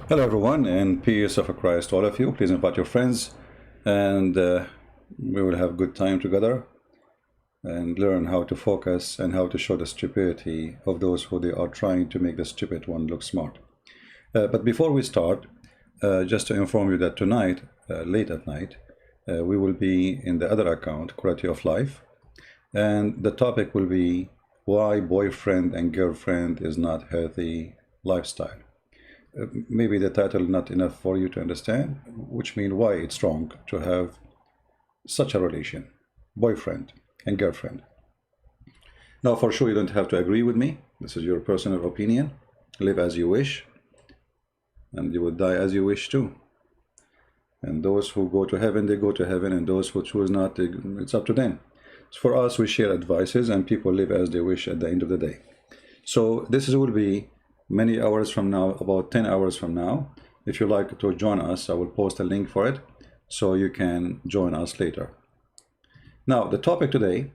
Hello everyone, and peace of Christ to all of you. Please invite your friends, and we will have good time together and learn how to focus and how to show the stupidity of those who they are trying to make the stupid one look smart. But before we start, just to inform you that tonight, late at night, we will be in the other account, Quality of Life, and the topic will be why boyfriend and girlfriend is not healthy lifestyle. Maybe the title not enough for you to understand, which means why it's wrong to have such a relation, boyfriend and girlfriend. Now, for sure, you don't have to agree with me. This is your personal opinion. Live as you wish, and you will die as you wish too. And those who go to heaven, they go to heaven, and those who choose not, it's up to them. So for us, we share advices, and people live as they wish at the end of the day. So this will be many hours from now, about 10 hours from now. If you like to join us, I will post a link for it so you can join us later. Now, the topic today,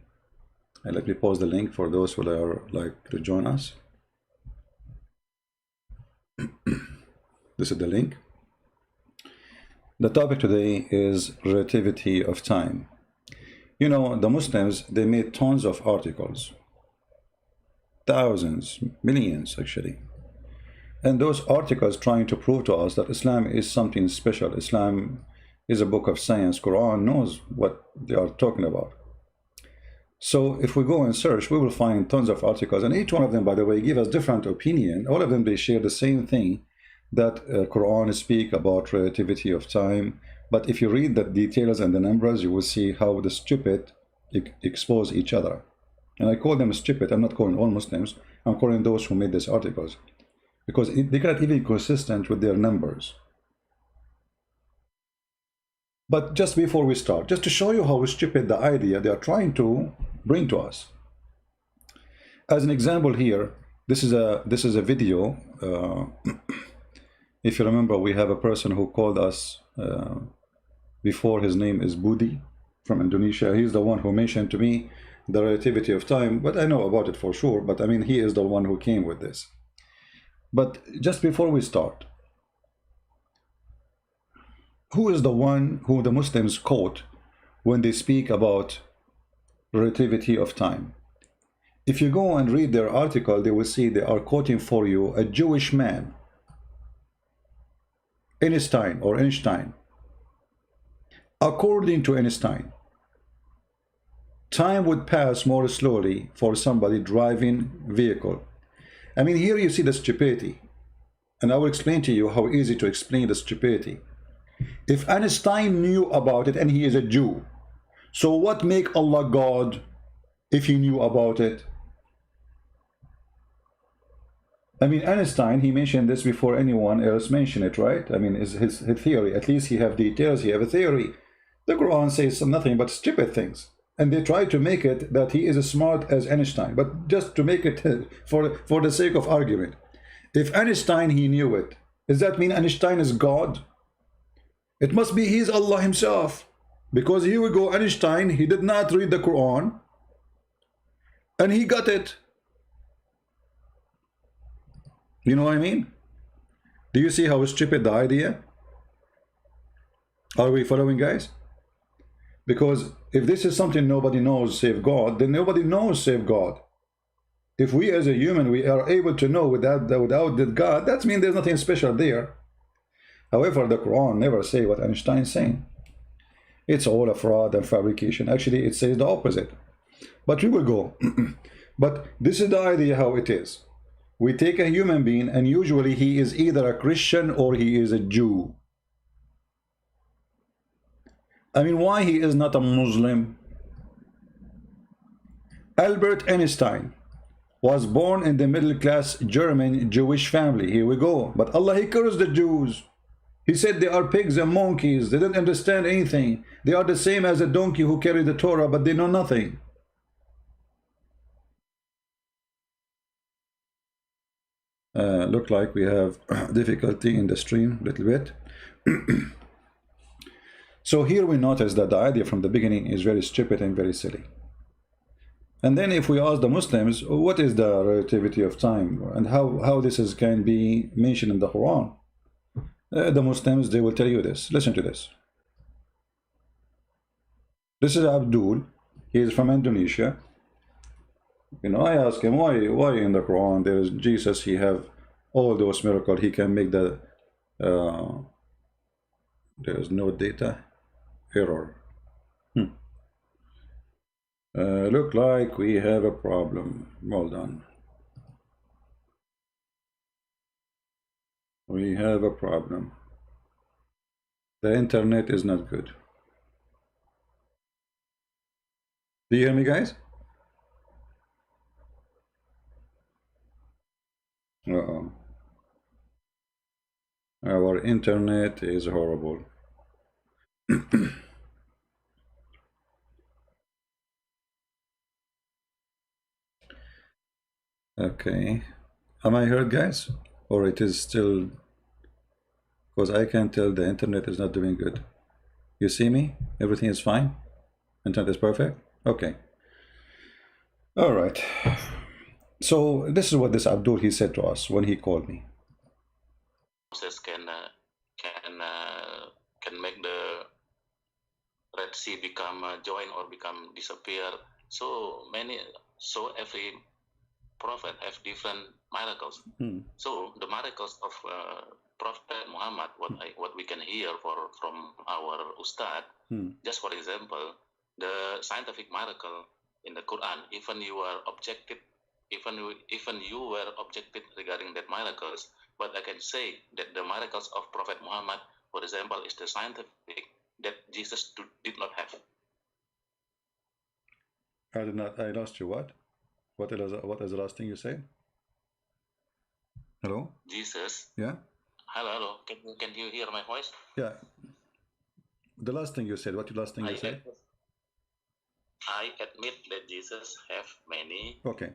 and let me post the link for those who are like to join us. This is the link. The topic today is relativity of time. You know, the Muslims, they made tons of articles, thousands, millions actually. And those articles trying to prove to us that Islam is something special. Islam is a book of science. Quran knows what they are talking about. So if we go and search, we will find tons of articles, and each one of them, by the way, give us different opinion. All of them, they share the same thing, that Quran speak about relativity of time. But if you read the details and the numbers, you will see how the stupid expose each other. And I call them stupid. I'm not calling all Muslims. I'm calling those who made these articles, because they cannot even be consistent with their numbers. But just before we start, just to show you how stupid the idea they are trying to bring to us. As an example here, this is a video. If you remember, we have a person who called us before. His name is Budi from Indonesia. He's the one who mentioned to me the relativity of time, but I know about it for sure. But I mean, he is the one who came with this. But just before we start, who is the one who the Muslims quote when they speak about relativity of time? If you go and read their article, they will see they are quoting for you a Jewish man, Einstein. According to Einstein, time would pass more slowly for somebody driving vehicle. I mean, here you see the stupidity, and I will explain to you how easy to explain the stupidity. If Einstein knew about it, and he is a Jew, so what make Allah God if he knew about it? I mean, Einstein, he mentioned this before anyone else mentioned it, right? I mean, his theory, at least he have details, he have a theory. The Quran says nothing but stupid things. And they try to make it that he is as smart as Einstein, but just to make it for the sake of argument. If Einstein, he knew it, does that mean Einstein is God? It must be he's Allah himself. Because here we go, Einstein, he did not read the Quran, and he got it. You know what I mean? Do you see how stupid the idea? Are we following, guys? Because if this is something nobody knows save God, then nobody knows save God. If we as a human, we are able to know without that God, that means there's nothing special there. However, the Quran never say what Einstein is saying. It's all a fraud and fabrication. Actually, it says the opposite. But we will go. But this is the idea how it is. We take a human being, and usually he is either a Christian or he is a Jew. I mean, why he is not a Muslim? Albert Einstein was born in the middle-class German Jewish family. Here we go. But Allah, he cursed the Jews. He said they are pigs and monkeys. They didn't understand anything. They are the same as a donkey who carried the Torah, but they know nothing. Look like we have difficulty in the stream a little bit. So here we notice that the idea from the beginning is very stupid and very silly. And then if we ask the Muslims, what is the relativity of time and how this can be mentioned in the Quran? The Muslims, they will tell you this. Listen to this. This is Abdul. He is from Indonesia. You know, I ask him, why in the Quran there is Jesus, he have all those miracles, he can make the there is no data error. Look like we have a problem. Well done. We have a problem. The internet is not good. Do you hear me, guys? Uh-oh. Our internet is horrible. Okay. Am I heard, guys? Or it is still... Because I can tell the internet is not doing good. You see me? Everything is fine? Internet is perfect? Okay. All right. So this is what this Abdul, he said to us when he called me. Can make the Red Sea become join or become disappear. So every prophet have different miracles. So the miracles of Prophet Muhammad, what we can hear from our Ustad, just for example, the scientific miracle in the Quran, even you were objective, even you were objective regarding that miracles, but I can say that the miracles of Prophet Muhammad, for example, is the scientific that Jesus did not have. I lost you. What? What is the last thing you said? Hello? Jesus. Yeah? Hello. Can you hear my voice? Yeah. The last thing you said, what the last thing you said? I admit that Jesus have many. Okay.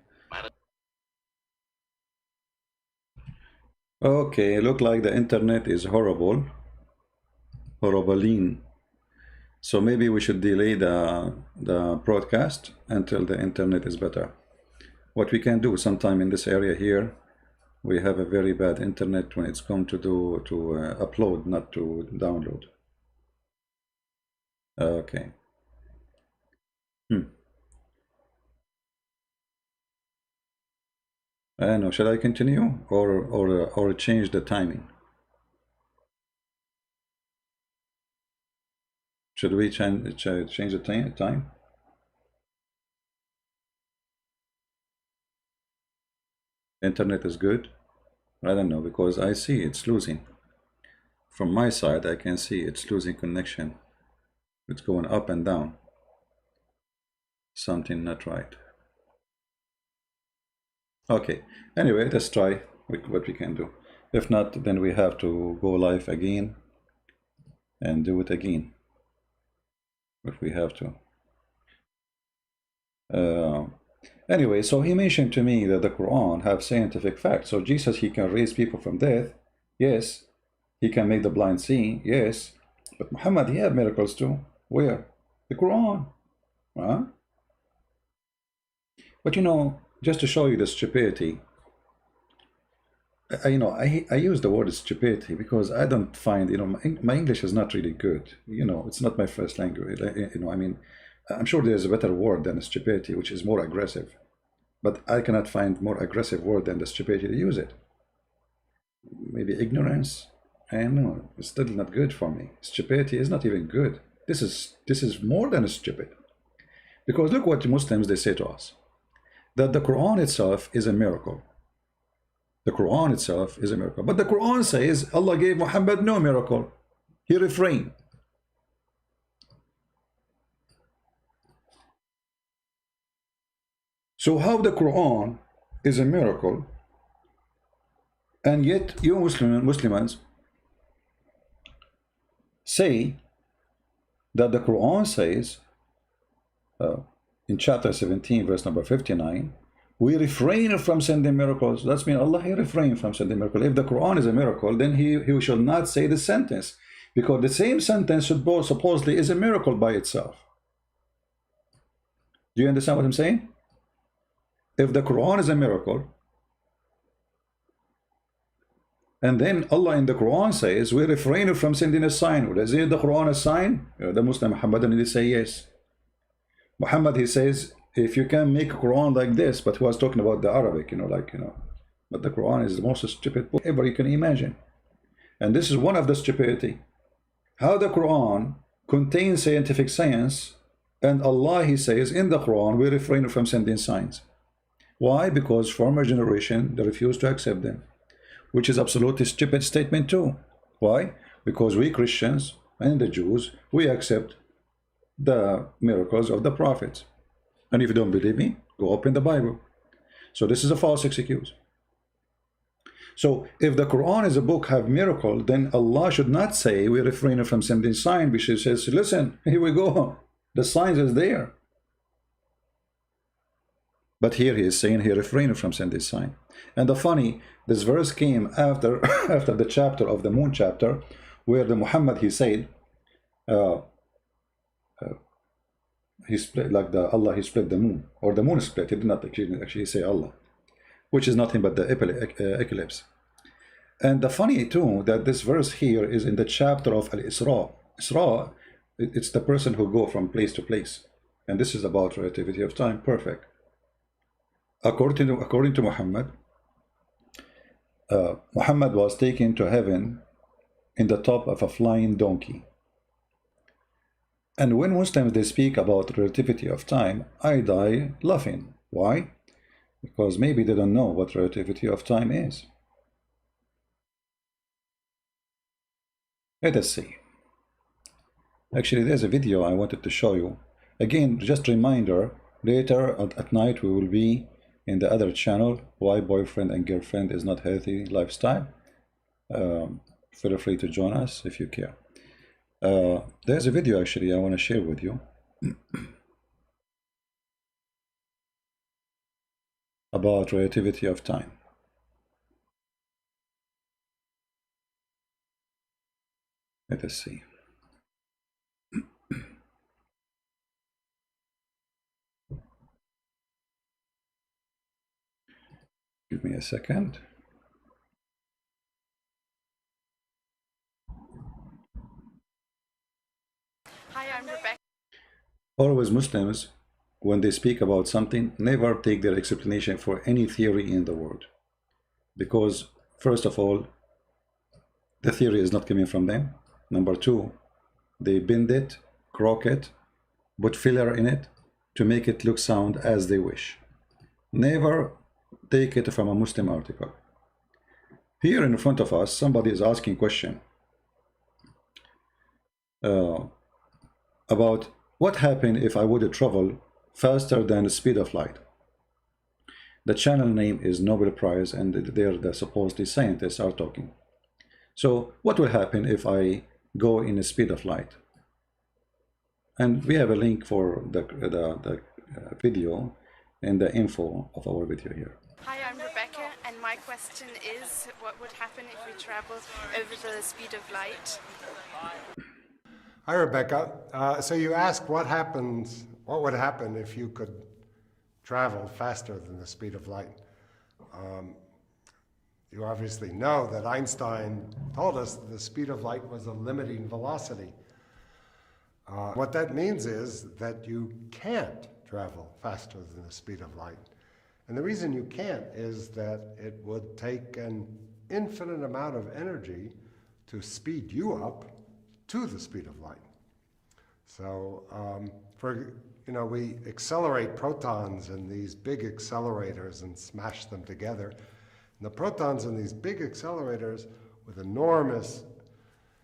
Okay, look like the internet is horrible. Horrible. So maybe we should delay the broadcast until the internet is better. What we can do sometime in this area here, we have a very bad internet when it's come to upload, not to download. Okay. I don't know, should I continue or change the timing? Should we change the time? Internet is good? I don't know, because I see it's losing. From my side, I can see it's losing connection. It's going up and down. Something not right. Okay, anyway, let's try what we can do. If not, then we have to go live again and do it again. If we have to. Anyway, so he mentioned to me that the Quran have scientific facts. So Jesus, he can raise people from death. Yes. He can make the blind see. Yes. But Muhammad, he had miracles too. Where? The Quran. Huh? But you know, just to show you the stupidity, I use the word stupidity because I don't find, my English is not really good. It's not my first language. I'm sure there's a better word than stupidity, which is more aggressive. But I cannot find more aggressive word than the stupidity to use it. Maybe ignorance. I don't know. It's still not good for me. Stupidity is not even good. This is more than stupid. Because look what the Muslims, they say to us. That the Quran itself is a miracle. The Quran itself is a miracle. But the Quran says Allah gave Muhammad no miracle. He refrained. So how the Quran is a miracle, and yet you Muslims say that the Quran says in chapter 17 verse number 59, we refrain from sending miracles. That's mean Allah, he refrained from sending miracles. If the Quran is a miracle, then he shall not say the sentence, because the same sentence supposedly is a miracle by itself. Do you understand what I'm saying? If the Quran is a miracle, And then Allah in the Quran says, we refrain from sending a sign. Is it the Quran a sign? The Muslim Muhammadan, he say yes. Muhammad, he says, if you can make a Quran like this, but he was talking about the Arabic, but the Quran is the most stupid book ever you can imagine. And this is one of the stupidity. How the Quran contains scientific science, and Allah, he says, in the Quran, we refrain from sending signs. Why? Because former generation, they refuse to accept them, which is absolutely stupid statement too. Why? Because we Christians and the Jews, we accept the miracles of the prophets. And if you don't believe me, go open the Bible. So this is a false excuse. So if the Quran is a book have miracle, then Allah should not say we refrain from sending sign. We should say, listen, here we go. The signs is there. But here he is saying he refrained from sending sign. And the funny, this verse came after after the chapter of the moon chapter, where the Muhammad, he said, he split, like the Allah, he split the moon, or the moon split. He did not actually say Allah, which is nothing but the eclipse. And the funny too, that this verse here is in the chapter of Al-Isra. Isra, it's the person who go from place to place. And this is about relativity of time. Perfect. According to Muhammad, Muhammad was taken to heaven in the top of a flying donkey. And when Muslims, they speak about relativity of time, I die laughing. Why? Because maybe they don't know what relativity of time is. Let us see. Actually, there's a video I wanted to show you. Again, just a reminder, later at night we will be in the other channel, why boyfriend and girlfriend is not healthy lifestyle. Feel free to join us if you care. There's a video actually I want to share with you about relativity of time. Let us see. Give me a second. Hi, I'm Rebecca. Always Muslims, when they speak about something, never take their explanation for any theory in the world. Because, first of all, the theory is not coming from them. Number two, they bend it, croak it, put filler in it to make it look sound as they wish. Never take it from a Muslim article. Here in front of us, somebody is asking question about what happened if I would travel faster than the speed of light. The channel name is Nobel Prize, and they're the supposedly scientists are talking. So what will happen if I go in the speed of light? And we have a link for the video in the info of our video here. Hi, I'm Rebecca, and my question is, what would happen if we travel over the speed of light? Hi, Rebecca. So you asked what would happen if you could travel faster than the speed of light. You obviously know that Einstein told us that the speed of light was a limiting velocity. What that means is that you can't travel faster than the speed of light. And the reason you can't is that it would take an infinite amount of energy to speed you up to the speed of light. So, we accelerate protons in these big accelerators and smash them together. And the protons in these big accelerators with enormous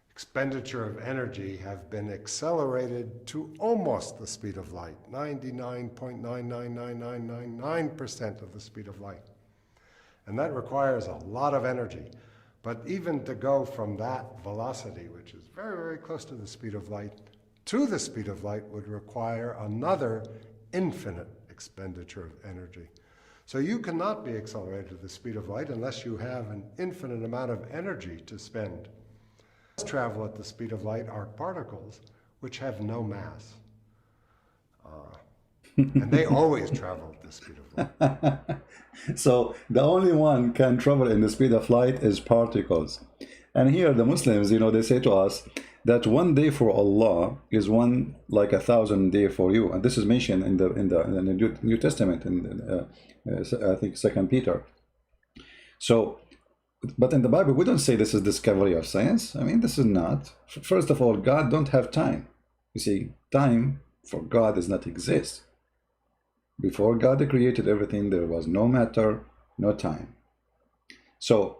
expenditure of energy have been accelerated to almost the speed of light, 99.999999% of the speed of light. And that requires a lot of energy. But even to go from that velocity, which is very, very close to the speed of light, to the speed of light would require another infinite expenditure of energy. So you cannot be accelerated to the speed of light unless you have an infinite amount of energy to spend. Travel at the speed of light are particles which have no mass. And they always travel at the speed of light. So the only one can travel in the speed of light is particles. And here the Muslims, you know, they say to us that 1 day for Allah is one like 1,000 day for you. And this is mentioned in the New Testament, in I think 2 Peter. So, but in the Bible, we don't say this is discovery of science. I mean, this is not. First of all, God don't have time. You see, time for God does not exist. Before God created everything, there was no matter, no time. So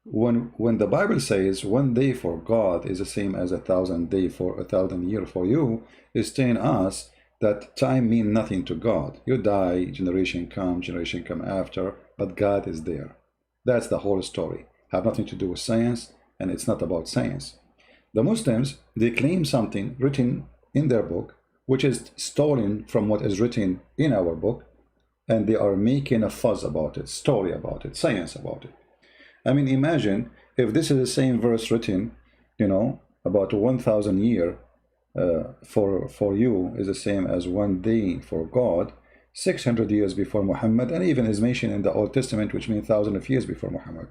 when the Bible says 1 day for God is the same as 1,000 day for 1,000 year for you, is telling us that time means nothing to God. You die, generation come after, but God is there. That's the whole story. Have nothing to do with science, and it's not about science. The Muslims, they claim something written in their book, which is stolen from what is written in our book, and they are making a fuss about it, story about it, science about it. I mean, imagine if this is the same verse written, you know, about 1,000 year for you is the same as 1 day for God, 600 years before Muhammad, and even is mentioned in the Old Testament, which means thousands of years before Muhammad.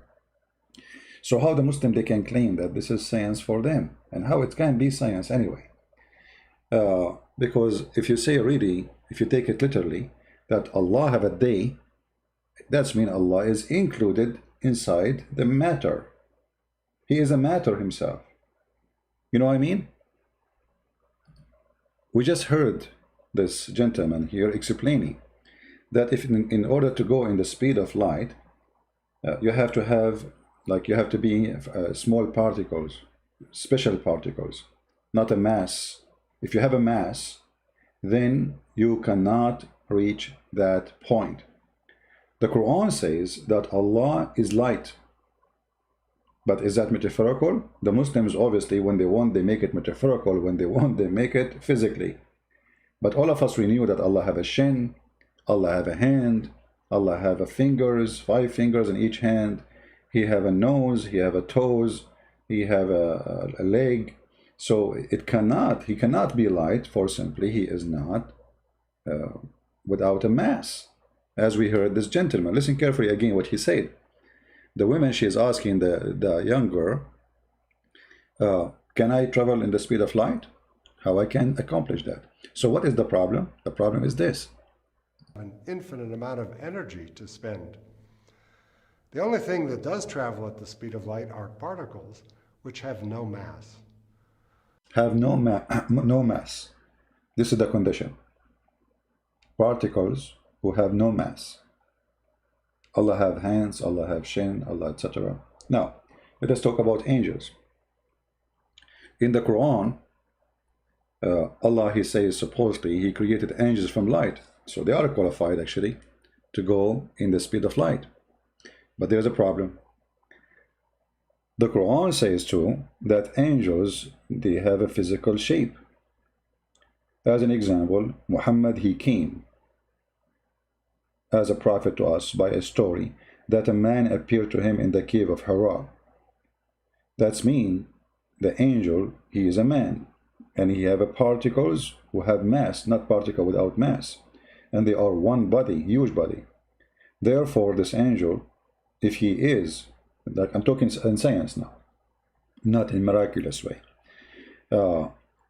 So how the Muslim, they can claim that this is science for them, and how it can be science anyway? Because if you say really, if you take it literally, that Allah have a day, that's mean Allah is included inside the matter. He is a matter himself. You know what I mean? We just heard this gentleman here explaining that if in order to go in the speed of light, you have to have, like, you have to be small particles, special particles, not a mass. If you have a mass, then you cannot reach that point. The Quran says that Allah is light. But is that metaphorical? The Muslims, obviously, when they want, they make it metaphorical. When they want, they make it physically. But all of us, we knew that Allah have a shin, Allah have a hand, Allah have a fingers, 5 fingers in each hand. He have a nose, he have a toes, he have a leg. So he cannot be light, for simply he is not without a mass. As we heard this gentleman, listen carefully again what he said. The woman, she is asking the young girl, can I travel in the speed of light? How I can accomplish that? So what is the problem? The problem is this. An infinite amount of energy to spend. The only thing that does travel at the speed of light are particles which have no mass. Have no mass. This is the condition. Particles who have no mass. Allah have hands, Allah have shin, Allah, etc. Now, let us talk about angels. In the Quran, Allah, he says, supposedly, he created angels from light. So they are qualified, actually, to go in the speed of light. But there's a problem. The Quran says, too, that angels, they have a physical shape. As an example, Muhammad, he came as a prophet to us by a story that a man appeared to him in the cave of Hira. That's mean the angel, he is a man, and he have a particles who have mass, not particle without mass, and they are one body, huge body. Therefore, this angel, if he is, like I'm talking in science now, not in miraculous way.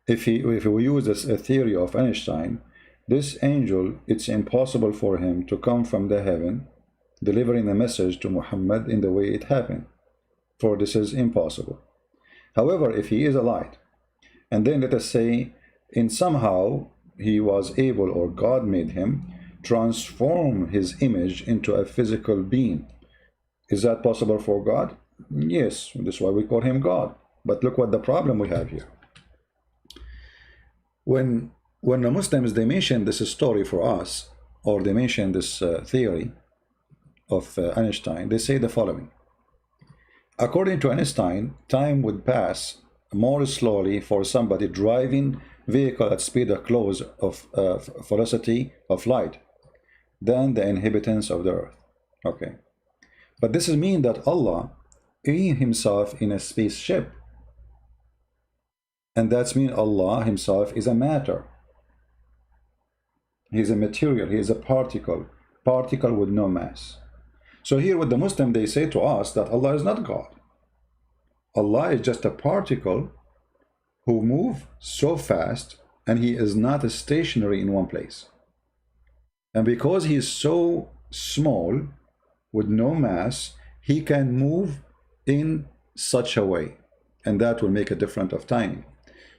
If we use this theory of Einstein, this angel, it's impossible for him to come from the heaven, delivering a message to Muhammad in the way it happened, for this is impossible. However, if he is a light, and then let us say, in somehow he was able, or God made him, transform his image into a physical being. Is that possible for God? Yes, that's why we call him God. But look what the problem we have here. When the Muslims, they mention this story for us, or they mention this theory of Einstein, they say the following. According to Einstein, time would pass more slowly for somebody driving vehicle at speed of close of velocity of light than the inhabitants of the earth. Okay. But this is mean that Allah is himself in a spaceship. And that's mean Allah himself is a matter. He's a material, he is a particle with no mass. So here with the Muslim, they say to us that Allah is not God. Allah is just a particle who moves so fast, and he is not stationary in one place. And because he is so small with no mass, he can move in such a way, and that will make a difference of timing.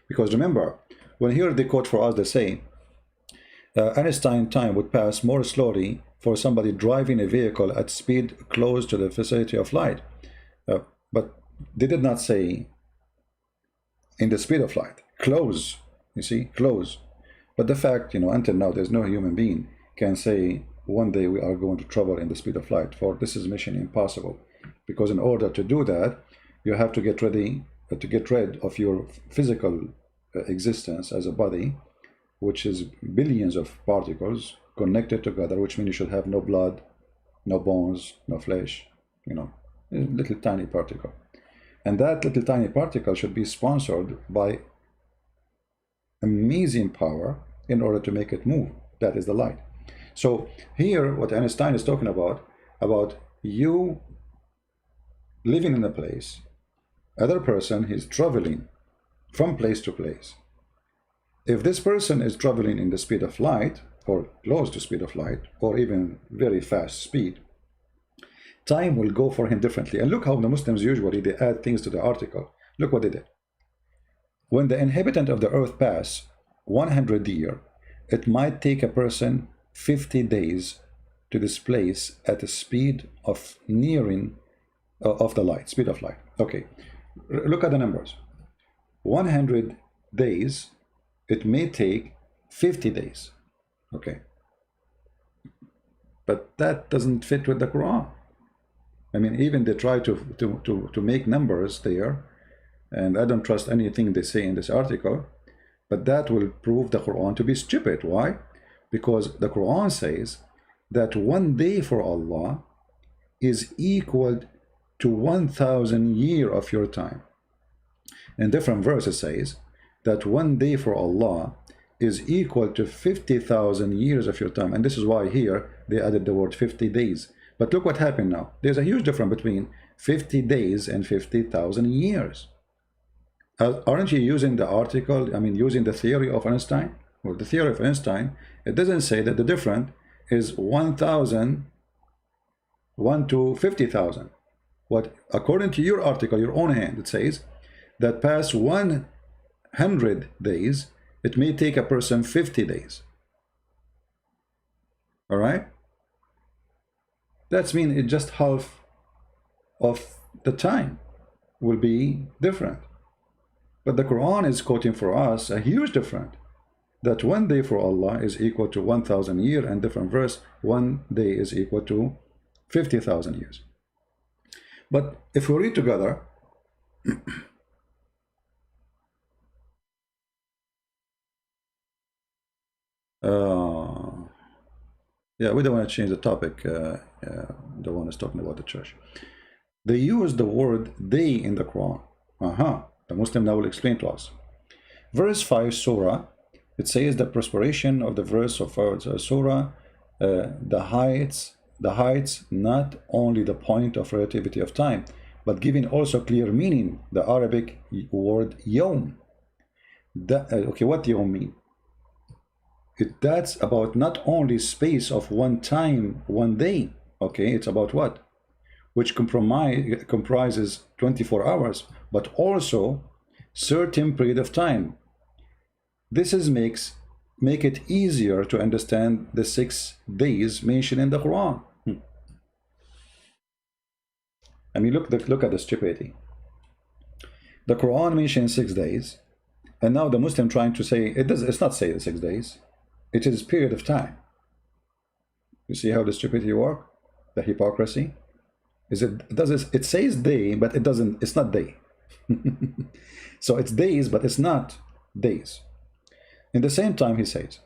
Because remember, when here they quote for us, they say Einstein time would pass more slowly for somebody driving a vehicle at speed close to the velocity of light. But they did not say in the speed of light. Close, you see, close. But the fact, until now, there's no human being can say one day we are going to travel in the speed of light. For this is mission impossible. Because in order to do that, you have to get ready to get rid of your physical existence as a body, which is billions of particles connected together, which means you should have no blood, no bones, no flesh, a little tiny particle. And that little tiny particle should be sponsored by amazing power in order to make it move. That is the light. So here, what Einstein is talking about you living in a place, other person is traveling from place to place. If this person is traveling in the speed of light, or close to speed of light, or even very fast speed, time will go for him differently. And look how the Muslims usually, they add things to the article. Look what they did. When the inhabitant of the earth pass 100 years, it might take a person 50 days to this place at the speed of nearing of the light, speed of light. Okay, look at the numbers. 100 days, it may take 50 days. Okay, but that doesn't fit with the Quran. I mean, even they try to make numbers there, and I don't trust anything they say in this article, but that will prove the Quran to be stupid. Why? Because the Quran says that one day for Allah is equal to 1,000 years of your time. In different verses says that one day for Allah is equal to 50,000 years of your time. And this is why here they added the word 50 days. But look what happened now. There's a huge difference between 50 days and 50,000 years. Aren't you using the article, using the theory of Einstein? Well, the theory of Einstein, it doesn't say that the difference is 1,000, 1 to 50,000. What, according to your article, your own hand, it says that past 100 days, it may take a person 50 days. All right? That's mean it just half of the time will be different. But the Quran is quoting for us a huge difference. That one day for Allah is equal to 1,000 years, and different verse, one day is equal to 50,000 years. But if we read together, yeah, we don't want to change the topic. The one is talking about the church. They use the word day in the Quran. The Muslim now will explain to us. Verse 5, Surah, it says the perspiration of the verse of Surah, the heights, not only the point of relativity of time, but giving also clear meaning, the Arabic word yawm. Okay, what yawm mean? That's about not only space of one time, one day. Okay, it's about what? Which comprises 24 hours, but also certain period of time. This is make it easier to understand the 6 days mentioned in the Quran. I mean, look at the stupidity. The Quran mentions 6 days, and now the Muslim trying to say it's not say 6 days. It is period of time. You see how the stupidity work? The hypocrisy? It says day, but it's not day. So it's days, but it's not days. In the same time, he says,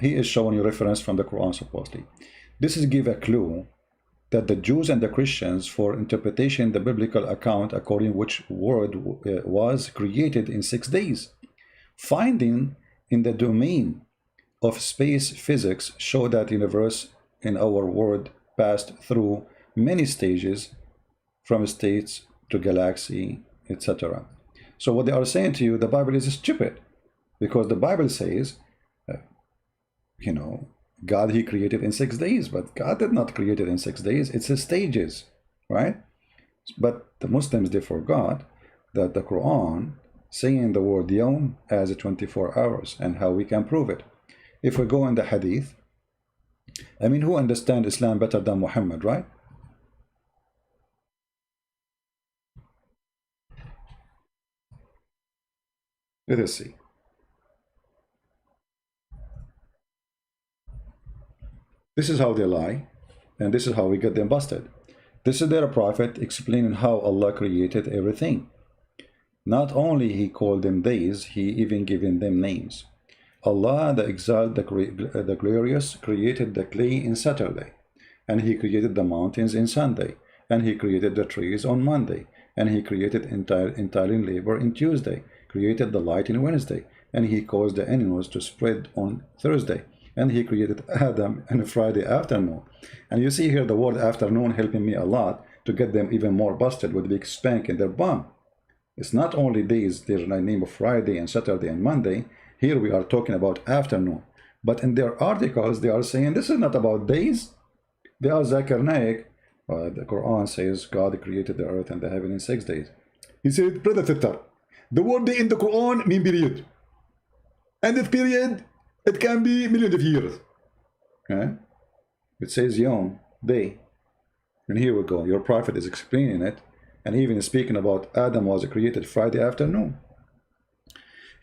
he is showing you reference from the Quran supposedly. This is give a clue that the Jews and the Christians for interpretation the biblical account according which word was created in 6 days, finding in the domain of space physics show that universe in our world passed through many stages, from states to galaxy, etc. So what they are saying to you, the Bible is stupid, because the Bible says, you know, God, he created in 6 days, but God did not create it in 6 days. It's a stages, right? But the Muslims, they forgot that the Quran saying the word yawm as 24 hours, and how we can prove it. If we go in the hadith, I mean, who understands Islam better than Muhammad, right? Let us see. This is how they lie, and this is how we get them busted. This is their prophet explaining how Allah created everything. Not only he called them days, he even given them names. Allah, the Exalted, the Glorious, created the clay in Saturday, and he created the mountains in Sunday, and he created the trees on Monday, and he created entire labor in Tuesday, created the light in Wednesday, and he caused the animals to spread on Thursday, and he created Adam on Friday afternoon. And you see here the word afternoon helping me a lot to get them even more busted with big spank in their bum. It's not only days, there's a name of Friday and Saturday and Monday. Here we are talking about afternoon. But in their articles, they are saying this is not about days. They are Zakir Naik. The Quran says God created the earth and the heaven in 6 days. He said, Predator. The word day in the Quran means period. And this period, it can be millions of years. Okay? It says yom, day. And here we go. Your prophet is explaining it, and even speaking about Adam was created Friday afternoon.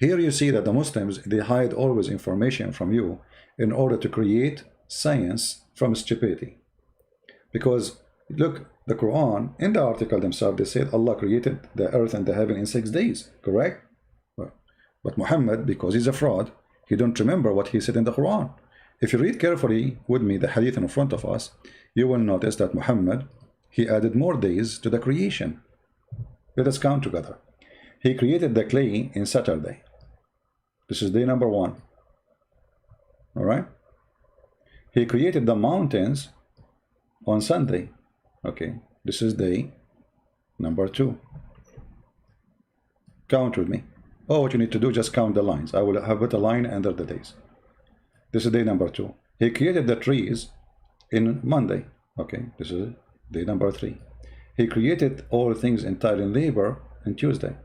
Here you see that the Muslims, they hide always information from you in order to create science from stupidity. Because look, the Quran, in the article themselves, they said Allah created the earth and the heaven in 6 days, correct? But Muhammad, because he's a fraud, he don't remember what he said in the Quran. If you read carefully with me the hadith in front of us, you will notice that Muhammad, he added more days to the creation. Let us count together. He created the clay in Saturday. This is day number 1. All right? He created the mountains on Sunday. Okay, this is day number 2. Count with me. Oh, what you need to do, just count the lines. I will have put a line under the days. This is day number 2. He created the trees in Monday. Okay, this is day number 3. He created all things entire in labor in Tuesday.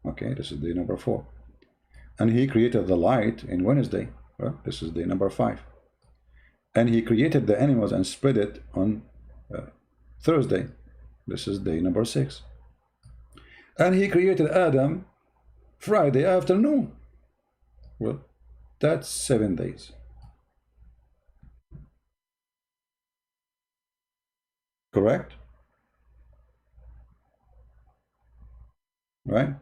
Okay, this is day number 4. And he created the light in Wednesday. Well, this is day number 5. And he created the animals and spread it on Thursday. This is day number 6. And he created Adam Friday afternoon. Well, that's 7 days. Correct? Right?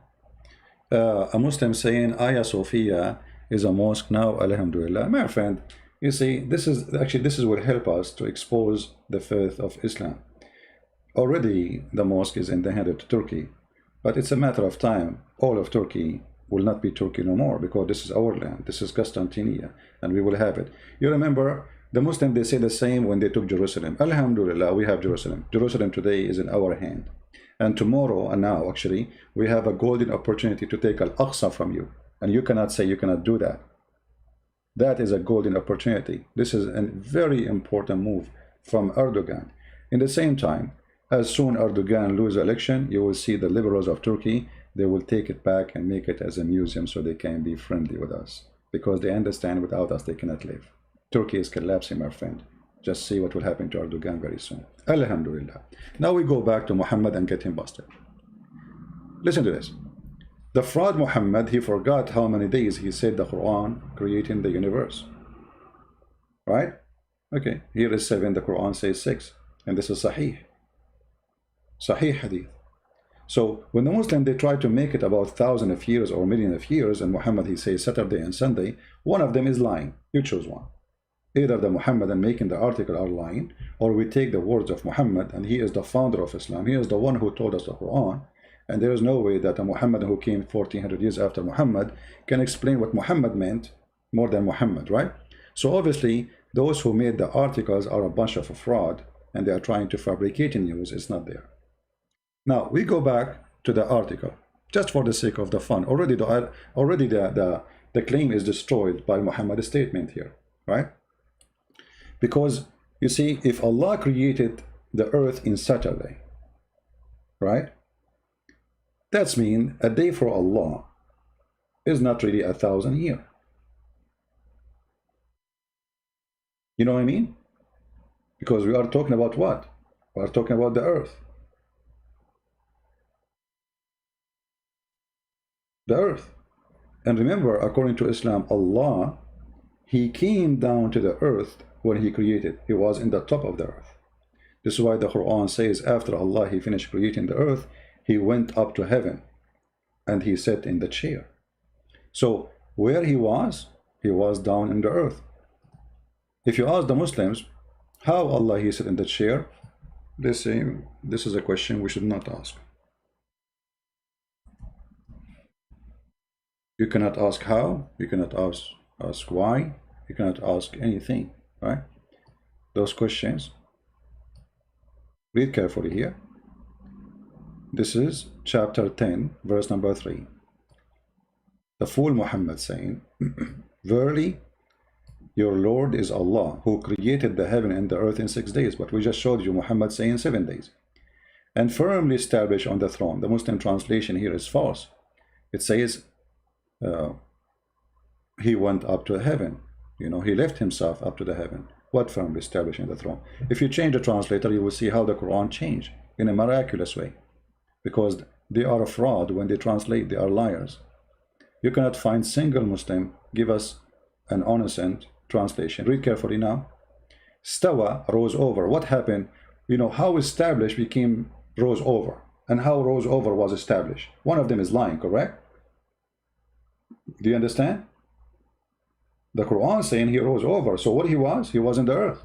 A Muslim saying Aya Sophia is a mosque now, Alhamdulillah. My friend, you see, this is what help us to expose the faith of Islam. Already the mosque is in the hand of Turkey, but it's a matter of time. All of Turkey will not be Turkey no more, because this is our land. This is Constantinople, and we will have it. You remember, the Muslims, they say the same when they took Jerusalem. Alhamdulillah, we have Jerusalem. Jerusalem today is in our hand. And tomorrow, and now actually, we have a golden opportunity to take Al-Aqsa from you. And you cannot say you cannot do that. That is a golden opportunity. This is a very important move from Erdogan. In the same time, as soon Erdogan loses the election, you will see the liberals of Turkey, they will take it back and make it as a museum so they can be friendly with us. Because they understand without us they cannot live. Turkey is collapsing, my friend. Just see what will happen to Erdogan very soon. Alhamdulillah. Now we go back to Muhammad and get him busted. Listen to this. The fraud Muhammad, he forgot how many days he said the Quran creating the universe. Right? Okay, here is 7, the Quran says 6. And this is Sahih. Sahih Hadith. So when the Muslim, they try to make it about thousands of years or millions of years, and Muhammad, he says Saturday and Sunday, one of them is lying. You choose one. Either the Muhammad and making the article are lying, or we take the words of Muhammad, and he is the founder of Islam. He is the one who told us the Quran, and there is no way that a Muhammad who came 1400 years after Muhammad can explain what Muhammad meant more than Muhammad, right? So obviously, those who made the articles are a bunch of fraud, and they are trying to fabricate news. It's not there. Now we go back to the article, just for the sake of the fun. Already the claim is destroyed by Muhammad's statement here, right? Because you see, if Allah created the earth in Saturday, right? That's mean a day for Allah is not really 1,000 years. You know what I mean? Because we are talking about what? We are talking about the earth. The earth. And remember, according to Islam, Allah, He came down to the earth when He created. He was in the top of the earth. This is why the Quran says after Allah, He finished creating the earth, He went up to heaven and He sat in the chair. So where He was down in the earth. If you ask the Muslims, how Allah He sat in the chair, they say this is a question we should not ask. You cannot ask how, you cannot ask why, you cannot ask anything, right? Those questions. Read carefully here. This is chapter 10, verse number 3. The fool Muhammad saying, verily, your Lord is Allah, who created the heaven and the earth in 6 days. But we just showed you Muhammad saying 7 days. And firmly established on the throne. The Muslim translation here is false. It says, he went up to heaven. You know, he left himself up to the heaven. What firmly established in the throne? If you change the translator, you will see how the Quran changed in a miraculous way. Because they are a fraud when they translate, they are liars. You cannot find single Muslim give us an honest translation. Read carefully now. Stawa, rose over. What happened? You know, how established became rose over, and how rose over was established. One of them is lying, correct? Do you understand? The Quran saying he rose over. So what he was in the earth.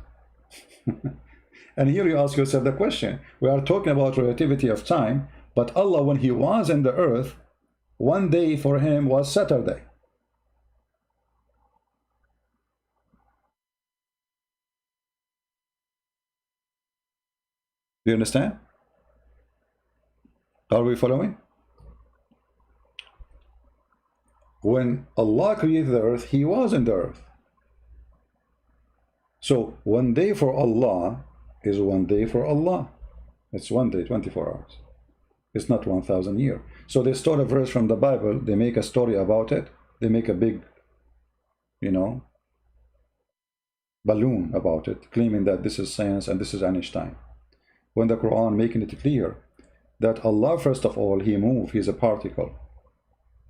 And here you ask yourself the question. We are talking about relativity of time, but Allah, when He was in the earth, 1 day for Him was Saturday. Do you understand? Are we following? When Allah created the earth, He was in the earth. So 1 day for Allah is 1 day for Allah. It's 1 day, 24 hours. It's not 1,000 years. So they stole a verse from the Bible, they make a story about it, they make a big, you know, balloon about it, claiming that this is science and this is Einstein. When the Quran making it clear that Allah, first of all, He moved, He's a particle.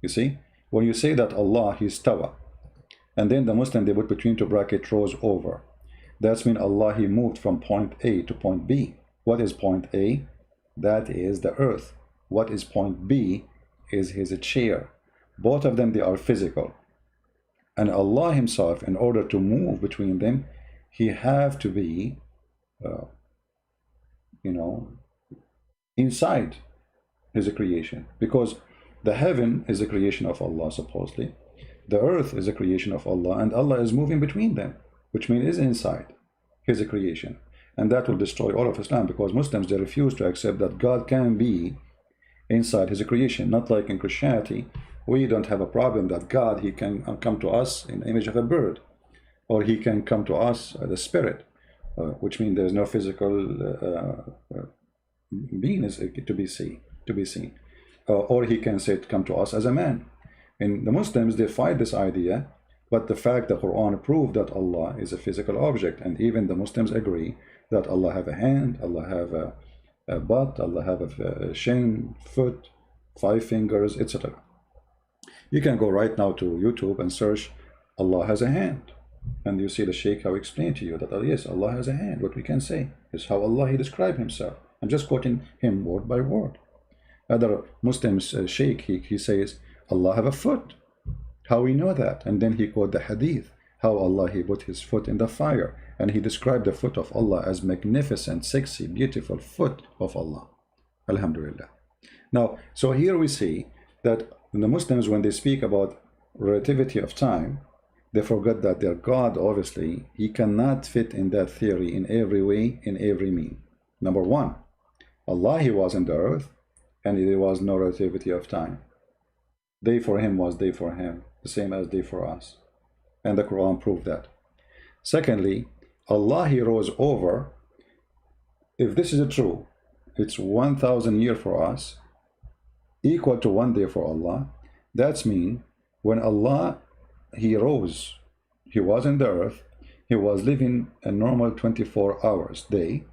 You see, when you say that Allah, He's tawa, and then the Muslim, they put between two brackets, rose over. That's mean Allah, He moved from point A to point B. What is point A? That is the earth. What is point B? Is His chair. Both of them, they are physical. And Allah Himself, in order to move between them, He have to be you know, inside His creation, because the heaven is a creation of Allah, supposedly. The earth is a creation of Allah, and Allah is moving between them, which means is inside His creation. And that will destroy all of Islam, because Muslims, they refuse to accept that God can be inside His creation. Not like in Christianity, we don't have a problem that God, He can come to us in the image of a bird, or He can come to us as a spirit. Which means there's no physical being is to be seen, or He can say to come to us as a man. And the Muslims, they fight this idea, but the fact that Quran proved that Allah is a physical object, and even the Muslims agree that Allah have a hand, Allah have a butt, Allah have a shin, foot, 5 fingers, etc. You can go right now to YouTube and search Allah has a hand. And you see the Sheikh how explain to you that, yes, Allah has a hand. What we can say is how Allah He described Himself. I'm just quoting him word by word. Other Muslims, Sheikh, he says, Allah have a foot. How we know that? And then he quote the hadith, how Allah He put His foot in the fire. And He described the foot of Allah as magnificent, sexy, beautiful foot of Allah. Alhamdulillah. Now, so here we see that the Muslims, when they speak about relativity of time, They forgot that their God, obviously, he cannot fit in that theory in every way, in every mean. Number one, Allah, he was in the earth, and there was no relativity of time. Day for him was day for him, the same as day for us. And the Quran proved that. Secondly, Allah, he rose over. If this is true, it's 1,000 years for us, equal to 1 day for Allah. That's mean when Allah, he rose, he was in the earth, he was living a normal 24 hours day.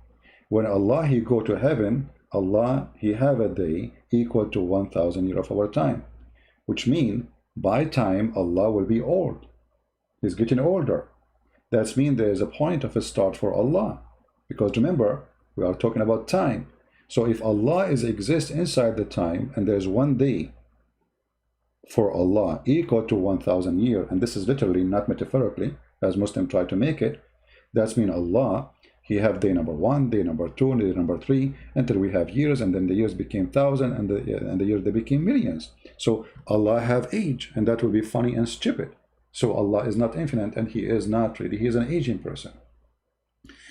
When Allah, he go to heaven, Allah, he have a day equal to 1,000 years of our time, which mean by time Allah will be old. He's getting older. That's mean there is a point of a start for Allah, because remember, we are talking about time. So if Allah is exist inside the time, and there's 1 day for Allah equal to 1,000 years, and this is literally, not metaphorically, as Muslims try to make it, that's mean Allah, he have day number 1, day number 2, day number 3, until we have years, and then the years became 1,000, and the years they became millions. So Allah have age, and that will be funny and stupid. So Allah is not infinite, and he is not really, he is an aging person.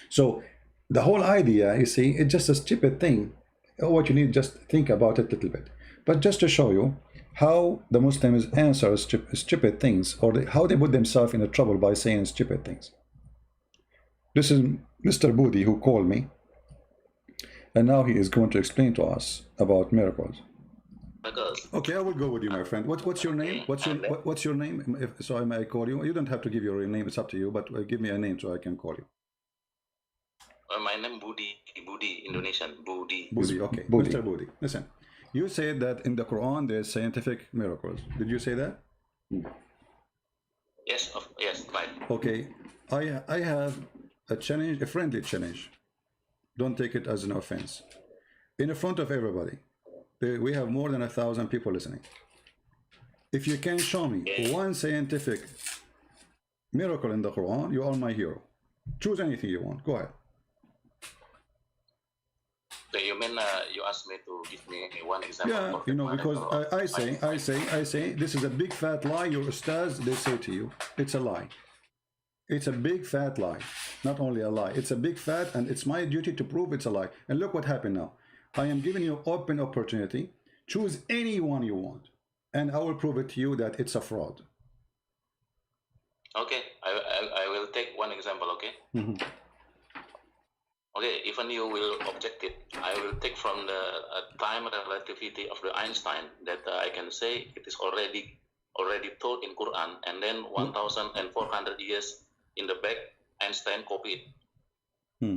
So the whole idea, you see, it's just a stupid thing. What you need, just think about it a little bit. But just to show you how the Muslims answer stupid things, or how they put themselves in trouble by saying stupid things. This is Mr. Budi who called me, and now he is going to explain to us about miracles. Okay, I will go with you, my friend. What's your name? What's your name? So I may call you. You don't have to give your real name. It's up to you. But give me a name so I can call you. My name Budi, Indonesian, Budi. Budi, okay. Budi. Mr. Budi, listen. You said that in the Quran there's scientific miracles. Did you say that? Yes, yes, right. Okay, I have a challenge, a friendly challenge. Don't take it as an offense. In front of everybody, we have more than 1,000 people listening. If you can show me one scientific miracle in the Quran, you are my hero. Choose anything you want. Go ahead. So you mean you asked me to give me one example? Yeah, you know, because I say this is a big fat lie. Your ustaz, they say to you, it's a lie. It's a big fat lie. Not only a lie, it's a big fat, and it's my duty to prove it's a lie. And look what happened now. I am giving you open opportunity. Choose any one you want, and I will prove it to you that it's a fraud. Okay, I will take one example. Okay. Okay, even you will object it, I will take from the time relativity of the Einstein that I can say it is already told in Quran, and then 1,400 years in the back, Einstein copied.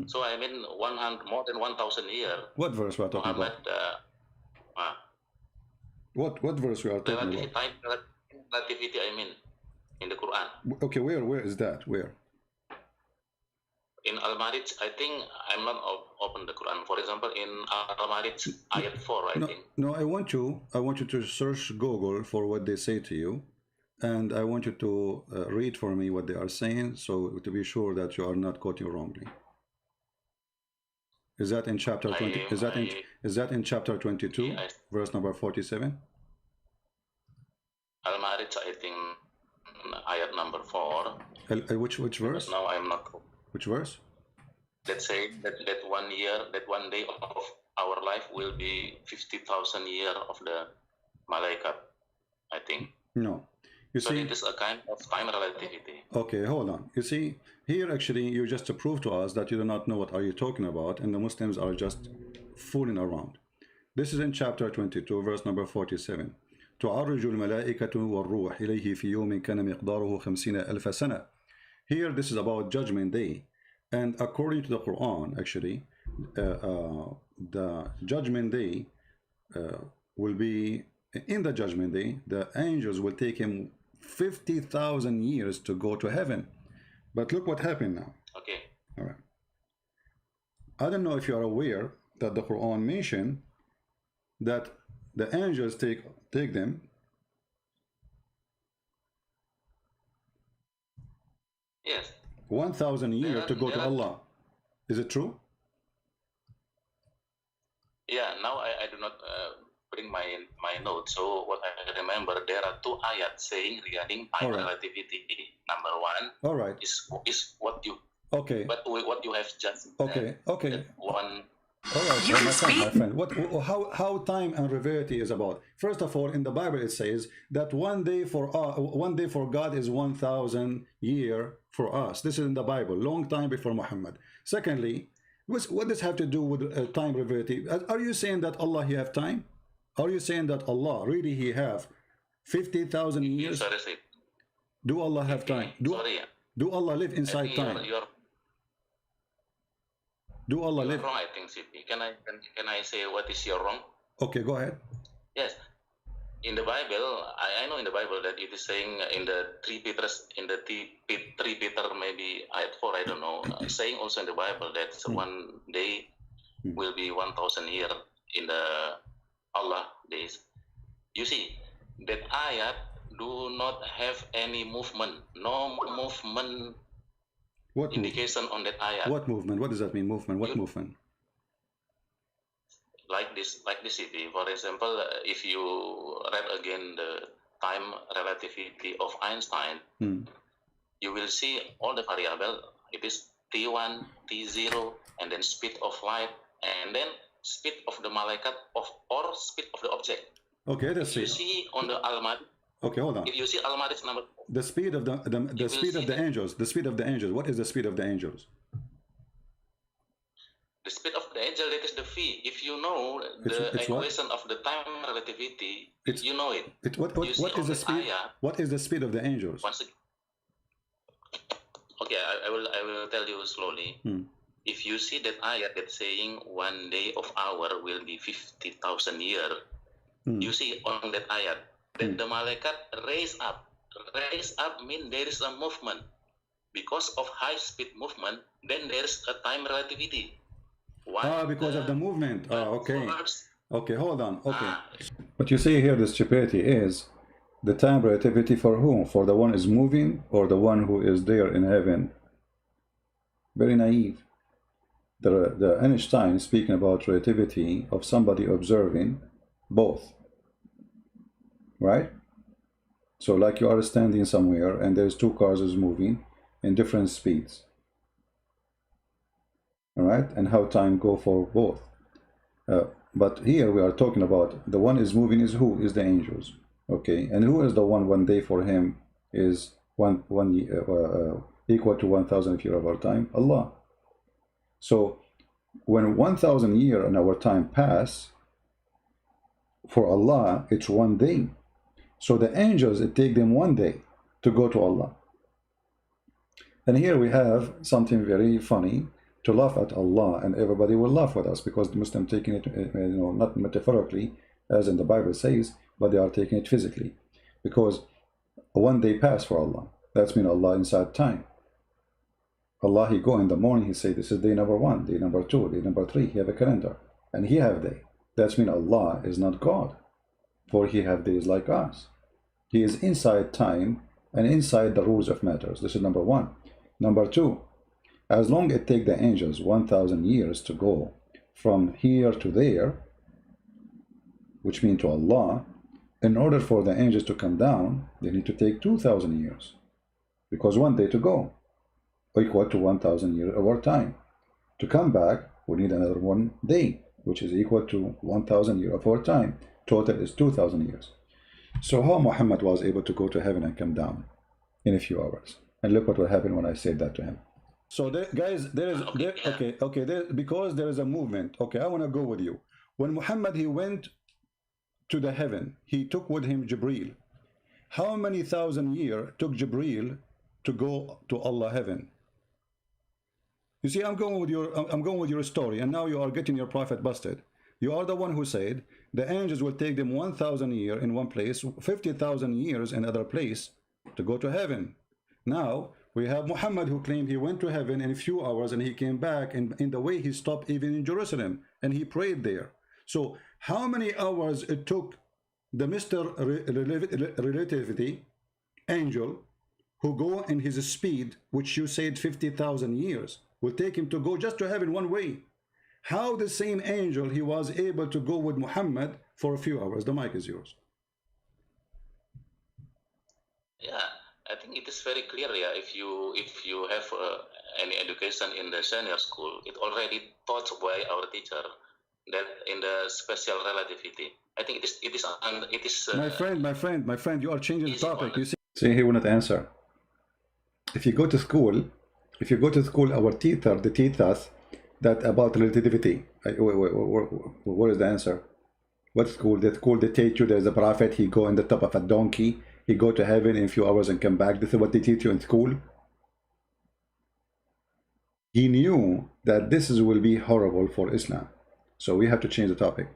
So I mean more than 1,000 years. What verse we are talking Mohammed, about? What verse we are talking about? Time relativity, I mean, in the Quran. Okay, where is that? Where? In Al-Marij, I think I'm not open the Quran. For example, in Al-Marij, ayat 4, I think. No, I want you to search Google for what they say to you, and I want you to read for me what they are saying, so to be sure that you are not quoting wrongly. Is that in chapter 20? Is that in chapter 22, verse number 47? Al-Marij, I think, ayat number 4. Which verse? Now I'm not. Which verse? Let's say that 1 year, that 1 day of our life will be 50,000 years of the Malaikat, I think. No. You so see, it is a kind of time relativity. Okay, hold on. You see, here actually you just to prove to us that you do not know what are you talking about, and the Muslims are just fooling around. This is in chapter 22, verse number 47. تعرج الملائكة والروح إليه في يوم كان مقداره 50,000 سنة. Here, this is about Judgment Day, and according to the Quran, actually, the Judgment Day will be, in the Judgment Day, the angels will take him 50,000 years to go to heaven. But look what happened now. Okay. All right. I don't know if you are aware that the Quran mentioned that the angels take them. Yes. 1,000 years to go to Allah. Is it true? Yeah. Now I do not bring my note. So what I remember, there are two ayat saying regarding time relativity. Number one is what you what you have just one. All right, my friend. How time and relativity is about? First of all, in the Bible it says that one day for God is 1,000 year for us. This is in the Bible, long time before Muhammad. Secondly, what does have to do with time relativity? Are you saying that Allah he have time? Are you saying that Allah really he have 50,000 years? Do Allah have time? Do Allah live inside time? Do Allah live? Wrong, I think, Siti. Can I say what is your wrong? Okay, go ahead. Yes, in the Bible, I know in the Bible that it is saying in the 3 Peter, maybe ayat 4, I don't know, saying also in the Bible that one day will be 1,000 year in the Allah days. You see, that ayat do not have any movement, no movement. What indication on that ayat? What movement? What does that mean? Movement? What movement? Like this City. For example, if you read again the time relativity of Einstein, you will see all the variable. It is T1, T0, and then speed of light, and then speed of the malaikat or speed of the object. Okay, let's see. You see on the Almad. Okay, hold on. If you see Almadis number, the speed of the speed of the angels. The speed of the angels. What is the speed of the angels? The speed of the angel, that is the v. If you know the equation of the time relativity, you know it. What is the speed? What is the speed of the angels? Okay, I will tell you slowly. If you see that ayat that's saying 1 day of hour will be 50,000 year, you see on that ayat. Then the malaikat raise up. Raise up means there is a movement. Because of high speed movement, then there is a time relativity. Because of the movement. Okay. Okay, hold on. Okay. What you see here, the stupidity is the time relativity for whom? For the one is moving or the one who is there in heaven? Very naive. The Einstein is speaking about relativity of somebody observing both. Right? So like you are standing somewhere and there's two cars is moving in different speeds. All right? And how time go for both. But here we are talking about the one is moving is who? Is the angels. Okay? And who is the one day for him is equal to 1,000 if you have our time? Allah. So when 1,000 years in our time pass, for Allah it's 1 day. So the angels, it take them 1 day to go to Allah. And here we have something very funny to laugh at Allah, and everybody will laugh with us because the Muslim taking it, not metaphorically, as in the Bible says, but they are taking it physically. Because 1 day pass for Allah. That's mean Allah inside time. Allah, he go in the morning, he say, this is day number 1, day number 2, day number 3. He have a calendar, and he have day. That's mean Allah is not God, for he have days like us. He is inside time and inside the rules of matters. This is number 1. Number 2, as long as it take the angels 1,000 years to go from here to there, which means to Allah, in order for the angels to come down, they need to take 2,000 years. Because 1 day to go, equal to 1,000 years of our time. To come back, we need another 1 day, which is equal to 1,000 years of our time. Total is 2,000 years. So how Muhammad was able to go to heaven and come down in a few hours? And look what will happen when I said that to him. So guys, because there is a movement. Okay, I want to go with you. When Muhammad, he went to the heaven, he took with him Jibreel. How many thousand years took Jibreel to go to Allah heaven? You see, I'm going with your story, and now you are getting your prophet busted. You are the one who said the angels will take them 1,000 years in one place, 50,000 years in another place to go to heaven. Now we have Muhammad who claimed he went to heaven in a few hours and he came back, and in the way he stopped even in Jerusalem and he prayed there. So how many hours it took the Mr. Relativity angel who go in his speed, which you said 50,000 years, will take him to go just to heaven 1 way? How the same angel he was able to go with Muhammad for a few hours. The mic is yours. Yeah, I think it is very clear. Yeah, if you have any education in the senior school, it already taught by our teacher that in the special relativity. I think it is. My friend, you are changing the topic. You see, he will not answer. If you go to school, our teacher, they teach us that about relativity. What is the answer? What school? The school they teach you there's a prophet. He go on the top of a donkey. He go to heaven in a few hours and come back. This is what they teach you in school. He knew that this will be horrible for Islam. So we have to change the topic.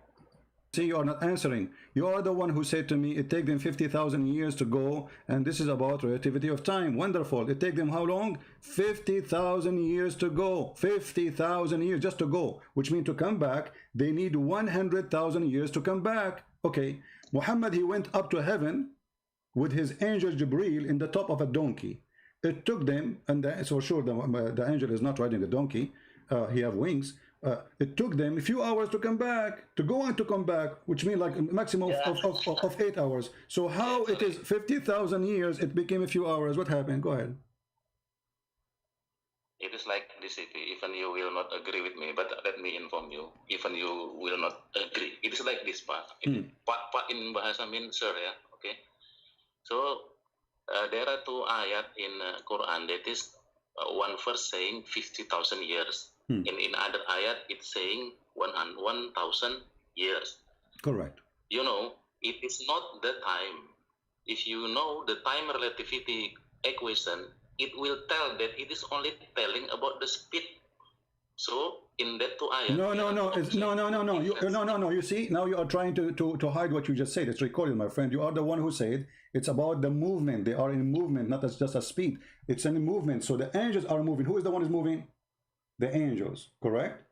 See, you are not answering. You are the one who said to me, it takes them 50,000 years to go, and this is about relativity of time. Wonderful. It takes them how long? 50,000 years to go. 50,000 years just to go, which means to come back, they need 100,000 years to come back. Okay. Muhammad, he went up to heaven with his angel Jibreel in the top of a donkey. It took them, and so sure the angel is not riding the donkey, he have wings. It took them a few hours to come back, to go and to come back, which means like a maximum of 8 hours. So how it is 50,000 years, it became a few hours. What happened? Go ahead. It is like this, even you will not agree with me, but let me inform you, even you will not agree. It is like this, Pak. Pak in Bahasa means sir, yeah, okay? So there are two ayat in Quran, that is one verse saying 50,000 years. In other ayat, it's saying 1,000 years. Correct. You know, it is not the time. If you know the time relativity equation, it will tell that it is only telling about the speed. So in that two ayat. No. You see, now you are trying to hide what you just said. It's recorded, my friend. You are the one who said it's about the movement. They are in movement, not as just a speed. It's in movement. So the angels are moving. Who is the one who is moving? The angels, correct?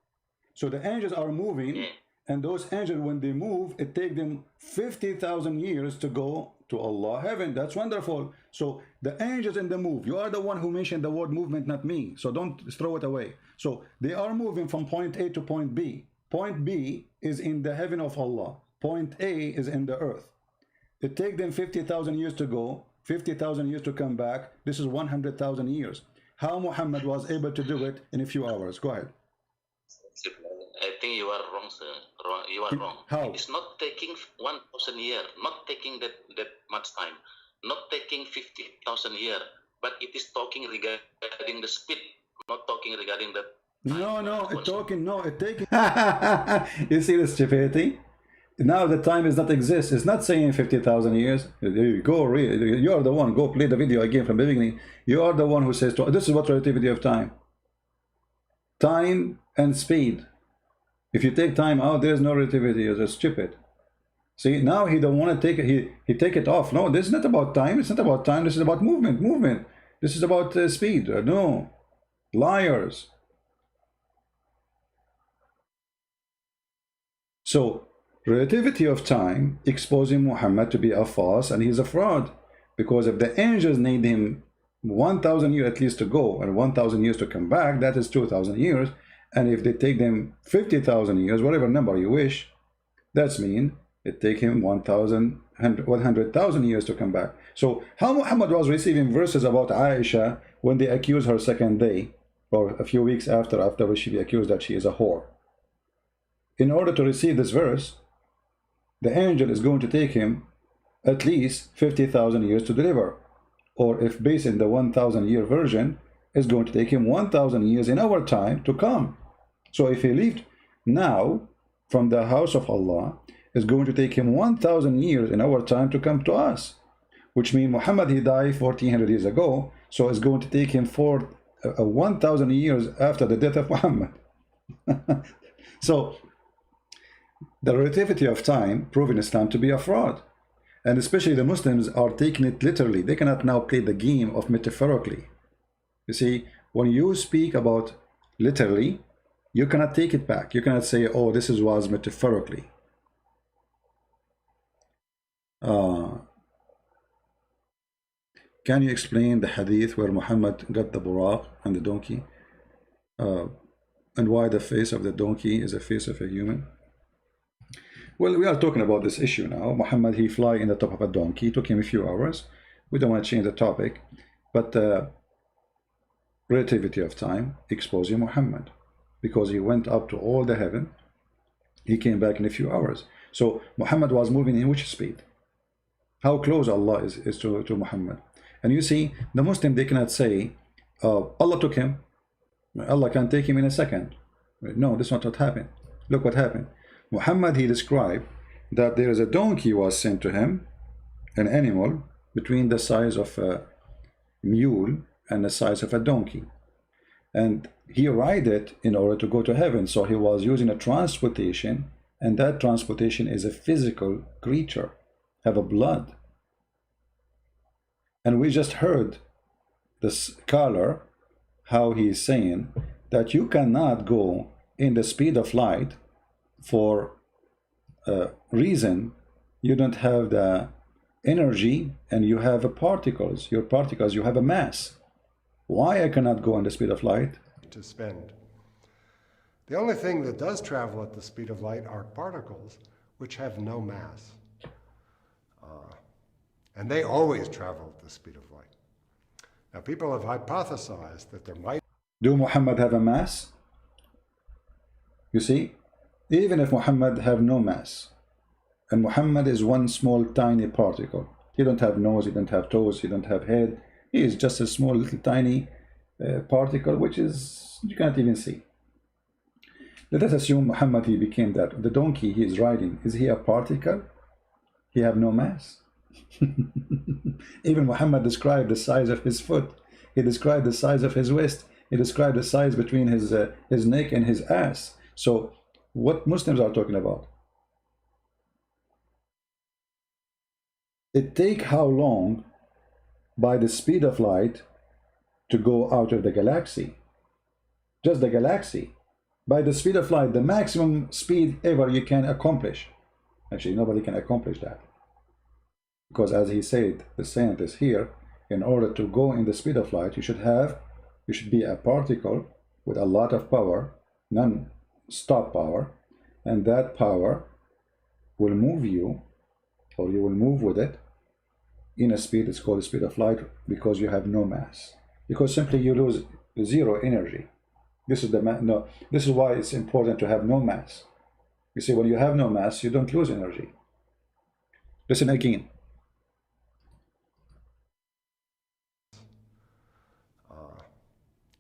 So the angels are moving, and those angels, when they move, it takes them 50,000 years to go to Allah heaven. That's wonderful. So the angels in the move. You are the one who mentioned the word movement, not me. So don't throw it away. So they are moving from point A to point B. Point B is in the heaven of Allah. Point A is in the earth. It takes them 50,000 years to go, 50,000 years to come back. This is 100,000 years. How Muhammad was able to do it in a few hours? Go ahead. I think you are wrong, sir. You are wrong. How? It's not taking 1,000 years, not taking that much time, not taking 50,000 years, but it is talking regarding the speed, not talking regarding the time. It taking. You see the stupidity? Now the time is not exist. It's not saying 50,000 years. You go read. You are the one. Go play the video again from the beginning. You are the one who says this is what relativity of time. Time and speed. If you take time out, there's no relativity. It's just stupid. See, now he don't want to take it. He take it off. No, this is not about time. It's not about time. This is about movement. Movement. This is about speed. No, liars. So. Relativity of time exposing Muhammad to be a false, and he's a fraud, because if the angels need him 1,000 years at least to go and 1,000 years to come back, that is 2,000 years. And if they take them 50,000 years, whatever number you wish, that's mean it take him 100,000 years to come back. So how Muhammad was receiving verses about Aisha when they accused her second day, or a few weeks after she be accused that she is a whore. In order to receive this verse, the angel is going to take him at least 50,000 years to deliver. Or if based in the 1,000 year version, it's going to take him 1,000 years in our time to come. So if he left now from the house of Allah, it's going to take him 1,000 years in our time to come to us. Which means Muhammad, he died 1400 years ago. So it's going to take him 1,000 years after the death of Muhammad. So the relativity of time proven Islam to be a fraud, and especially the Muslims are taking it literally. They cannot now play the game of metaphorically. You see, when you speak about literally, you cannot take it back. You cannot say, oh, this was metaphorically. Can you explain the hadith where Muhammad got the buraq and the donkey, and why the face of the donkey is the face of a human? Well, we are talking about this issue now. Muhammad, he fly in the top of a donkey. It took him a few hours. We don't want to change the topic, but relativity of time exposing Muhammad, because he went up to all the heaven. He came back in a few hours. So Muhammad was moving in which speed? How close Allah is to Muhammad? And you see, the Muslim, they cannot say, Allah took him. Allah can take him in a second. No, that's not what happened. Look what happened. Muhammad, he described that there is a donkey was sent to him, an animal between the size of a mule and the size of a donkey. And he ride it in order to go to heaven. So he was using a transportation, and that transportation is a physical creature, have a blood. And we just heard the scholar how he is saying that you cannot go in the speed of light for a reason you don't have the energy, and you have particles. Your particles, you have a mass. Why I cannot go in the speed of light? To spend. The only thing that does travel at the speed of light are particles which have no mass. And they always travel at the speed of light. Now, people have hypothesized that there might... Do Muhammad have a mass? You see, even if Muhammad have no mass, and Muhammad is one small tiny particle, he don't have nose, he don't have toes, he don't have head, he is just a small little tiny particle, which is, you can't even see. Let us assume Muhammad, he became that. The donkey he is riding, is he a particle? He have no mass. Even Muhammad described the size of his foot. He described the size of his waist. He described the size between his neck and his ass. So what Muslims are talking about? It take how long by the speed of light to go out of the galaxy? Just the galaxy. By the speed of light, the maximum speed ever you can accomplish. Actually, nobody can accomplish that. Because as he said, the scientist here, in order to go in the speed of light, you should be a particle with a lot of power, non-stop power, and that power will move you, or you will move with it in a speed. It's called the speed of light, because you have no mass, because simply you lose zero energy. This is this is why it's important to have no mass. You see, when you have no mass, you don't lose energy. Listen again.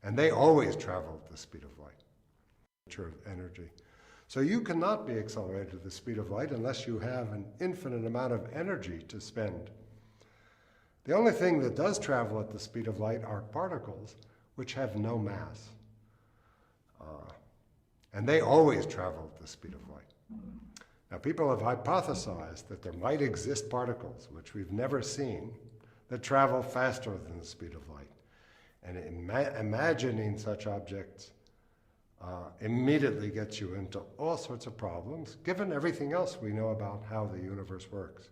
And they always travel at the speed of light, nature of energy. So you cannot be accelerated at the speed of light unless you have an infinite amount of energy to spend. The only thing that does travel at the speed of light are particles which have no mass. And they always travel at the speed of light. Now, people have hypothesized that there might exist particles, which we've never seen, that travel faster than the speed of light. And imagining such objects immediately gets you into all sorts of problems, given everything else we know about how the universe works.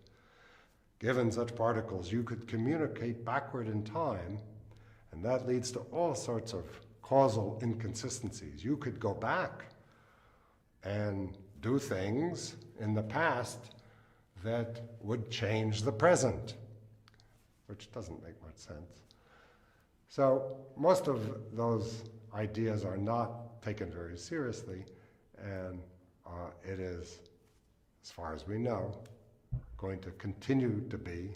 Given such particles, you could communicate backward in time, and that leads to all sorts of causal inconsistencies. You could go back and do things in the past that would change the present, which doesn't make much sense. So most of those ideas are not taken very seriously, and it is, as far as we know, going to continue to be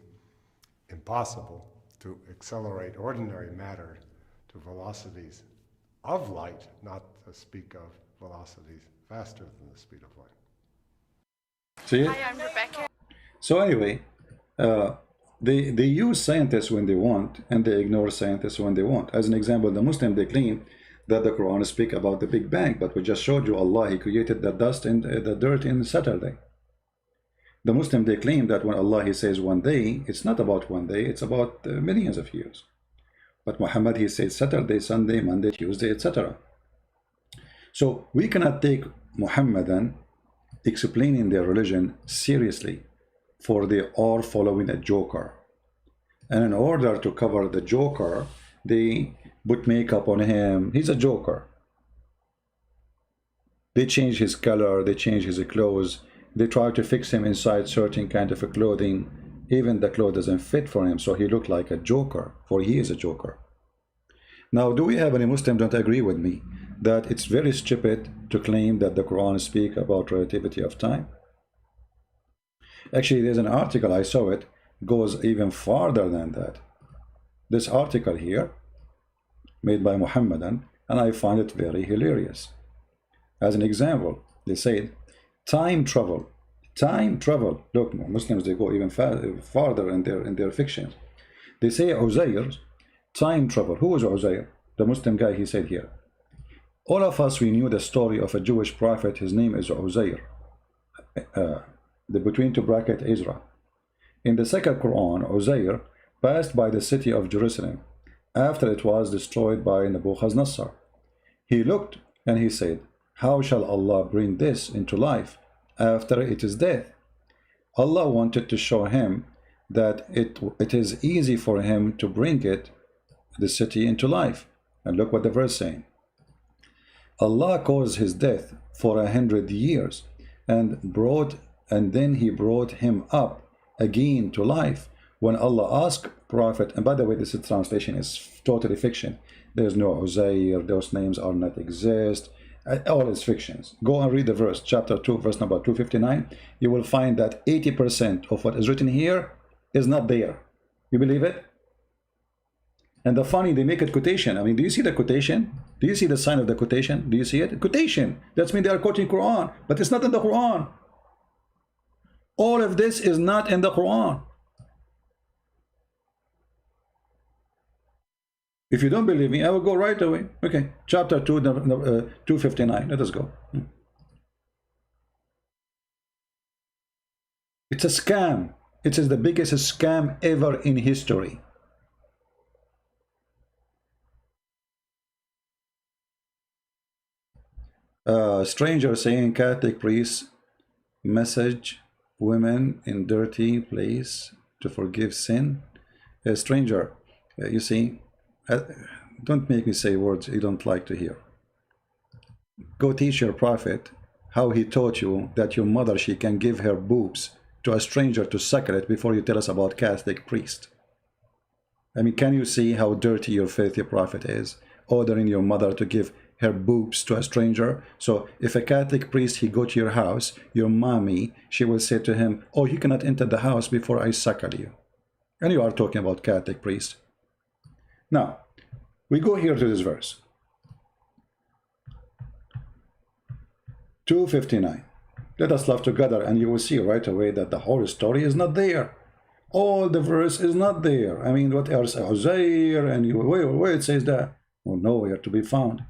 impossible to accelerate ordinary matter to velocities of light, not to speak of velocities faster than the speed of light. See? Hi, I'm Rebecca. So anyway, they use scientists when they want, and they ignore scientists when they want. As an example, the Muslim, they claim that the Quran speak about the Big Bang, but we just showed you Allah, He created the dust and the dirt in Saturday. The Muslim, they claim that when Allah, He says one day, it's not about one day, it's about millions of years. But Muhammad, he says Saturday, Sunday, Monday, Tuesday, etc. So we cannot take Muhammadan explaining their religion seriously, for they are following a joker. And in order to cover the joker, they put makeup on him. He's a joker. They change his color, they change his clothes, They try to fix him inside certain kind of a clothing. Even the clothes doesn't fit for him, so he looked like a joker, for he is a joker. Now, do we have any Muslims don't agree with me that it's very stupid to claim that the Quran speaks about relativity of time? Actually, there's an article, I saw it, goes even farther than that. This article here, made by Mohammedan, and I find it very hilarious. As an example, they say time travel. Time travel. Look, Muslims, they go even farther in their fiction. They say Uzair, time travel. Who is Uzair? The Muslim guy, he said here. All of us, we knew the story of a Jewish prophet. His name is Uzair. The between two bracket Israel. In the second Quran, Uzair passed by the city of Jerusalem after it was destroyed by Nebuchadnezzar. He looked and he said, how shall Allah bring this into life after it is death? Allah wanted to show him that it is easy for him to bring the city into life. And look what the verse is saying. Allah caused his death for 100 years and then he brought him up again to life. When Allah asked Prophet, and by the way, this translation is totally fiction. There's no Uzair, those names are not exist. All is fictions. Go and read the verse, chapter 2, verse number 259. You will find that 80% of what is written here is not there. You believe it? And the funny, they make it quotation. I mean, do you see the quotation? Do you see the sign of the quotation? Do you see it? Quotation. That means they are quoting Quran, but it's not in the Quran. All of this is not in the Quran. If you don't believe me, I will go right away. Okay, chapter 2, 259. Let us go. It's a scam. It is the biggest scam ever in history. Stranger saying Catholic priests message women in dirty place to forgive sin. A stranger, you see, don't make me say words you don't like to hear. Go teach your prophet how he taught you that your mother, she can give her boobs to a stranger to suckle it before you tell us about Catholic priest. I mean, can you see how dirty your filthy prophet is, ordering your mother to give her boobs to a stranger? So if a Catholic priest, he go to your house, your mommy, she will say to him, oh, you cannot enter the house before I suckle you. And you are talking about Catholic priest. Now, we go here to this verse. 259. Let us love together, and you will see right away that the whole story is not there. All the verse is not there. I mean, what else? Uzair, and you where it says that? Oh, nowhere to be found.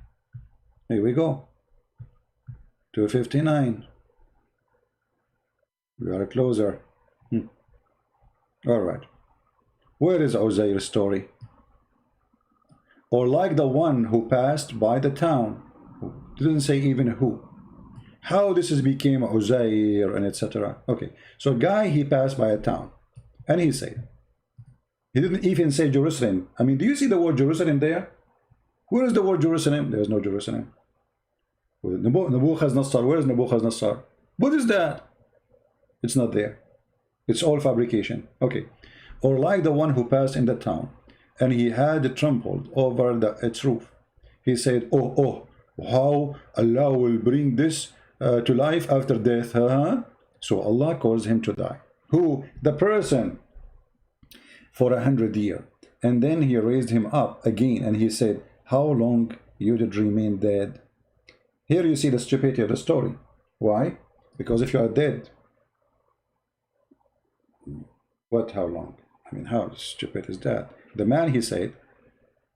Here we go. 259. We are closer. All right. Where is Uzair's story? Or like the one who passed by the town. It doesn't say even who. How this is became Uzair and etc. Okay, so guy, he passed by a town and he said, he didn't even say Jerusalem. I mean, do you see the word Jerusalem there? Where is the word Jerusalem? There's no Jerusalem. Nebuchadnezzar, where is Nebuchadnezzar? What is that? It's not there. It's all fabrication. Okay. Or like the one who passed in the town and he had trampled over its roof. He said, oh, how Allah will bring this to life after death, huh? So Allah caused him to die. Who? The person, for 100 years. And then he raised him up again and he said, how long you did remain dead? Here you see the stupidity of the story. Why? Because if you are dead, what, how long? I mean, how stupid is that? The man, he said,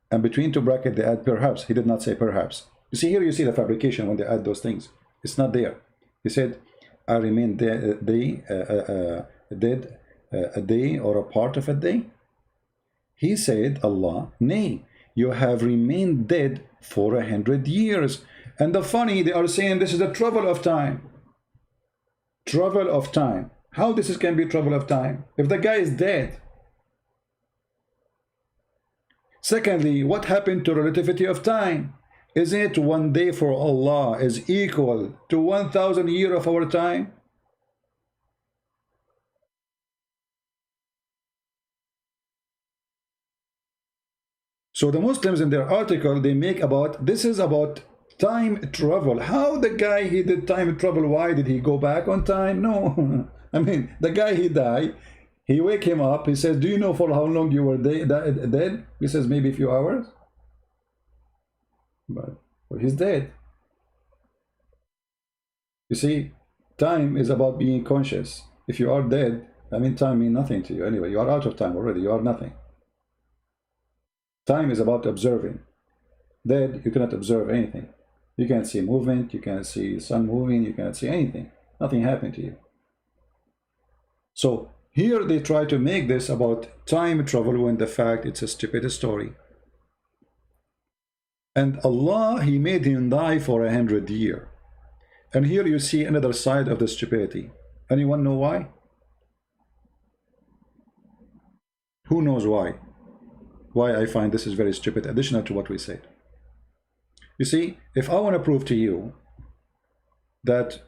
and between two brackets they add perhaps. He did not say perhaps. You see, here you see the fabrication when they add those things. It's not there. He said, I remain dead a day or a part of a day. He said, Allah, nay, you have remained dead for 100 years. And the funny, they are saying this is a travel of time. Travel of time. How this can be travel of time? If the guy is dead. Secondly, what happened to relativity of time? Is it one day for Allah is equal to 1,000 years of our time? So the Muslims in their article, they make about, this is about time travel. How the guy, he did time travel, why did he go back on time? No. I mean, the guy, he died, he wake him up, he says, do you know for how long you were dead? He says, maybe a few hours. But well, he's dead. You see, time is about being conscious. If you are dead, I mean, time means nothing to you anyway. You are out of time already, you are nothing. Time is about observing. Dead, you cannot observe anything. You can't see movement, you can't see sun moving, you can't see anything. Nothing happened to you. So here they try to make this about time travel when the fact it's a stupid story. And Allah, he made him die for 100 years. And here you see another side of the stupidity. Anyone know why? Who knows why? Why I find this is very stupid, additional to what we said. You see, if I want to prove to you that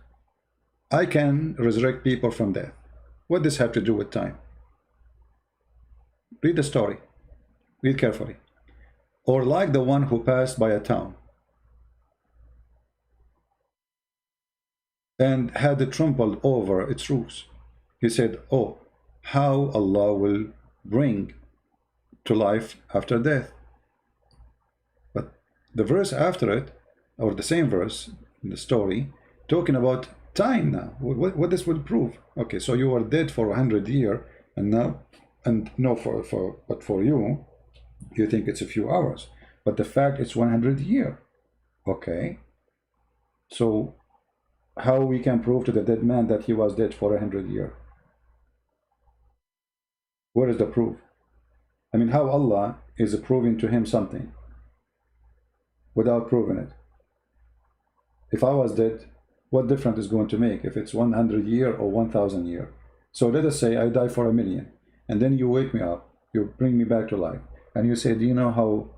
I can resurrect people from death, what does this have to do with time? Read the story. Read carefully. Or like the one who passed by a town and had it trampled over its roofs. He said, oh, how Allah will bring to life after death. But the verse after it, or the same verse in the story, talking about time now. What this will prove? Okay, so you are dead for 100 years, and now, and no, but for you, you think it's a few hours. But the fact it's 100 years. Okay. So how we can prove to the dead man that he was dead for 100 years? Where is the proof? I mean, how Allah is proving to him something without proving it? If I was dead, what difference is going to make if it's 100 years or 1,000 years? So let us say I die for 1,000,000, and then you wake me up, you bring me back to life, and you say, do you know how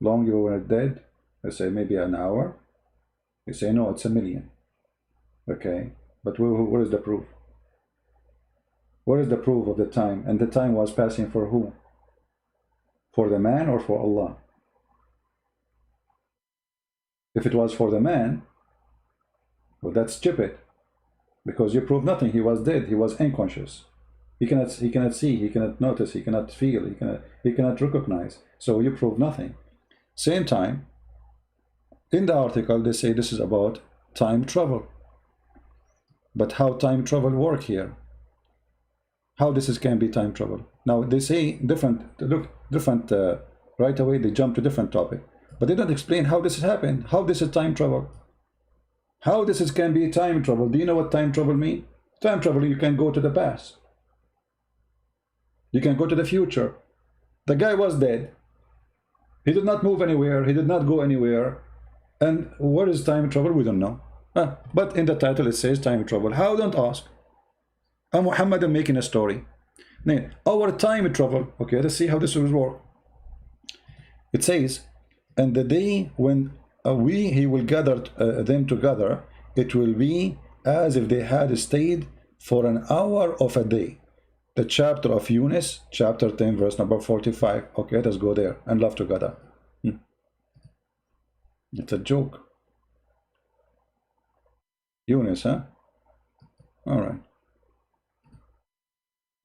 long you were dead? I say, maybe an hour. You say, no, it's 1,000,000. Okay, but where is the proof? Where is the proof of the time? And the time was passing for who? For the man or for Allah? If it was for the man, well, that's stupid, because you prove nothing. He was dead. He was unconscious. He cannot see. He cannot notice. He cannot feel. He cannot recognize. So you prove nothing. Same time, in the article they say this is about time travel. But how time travel work here? How this can be time travel? Now they say different. Right away they jump to different topic, but they don't explain how this has happened. How this is time travel? How this can be time travel? Do you know what time travel means? Time travel, you can go to the past. You can go to the future. The guy was dead. He did not move anywhere. He did not go anywhere. And what is time travel? We don't know. But in the title it says time travel. How? Don't ask. I'm Mohammed, I'm making a story. Now, our time travel. Okay, let's see how this will work. It says, and the day when he will gather them together, it will be as if they had stayed for an hour of a day. The chapter of Yunus, chapter 10, verse number 45. Okay, let's go there and laugh together. It's a joke. Yunus, huh? All right.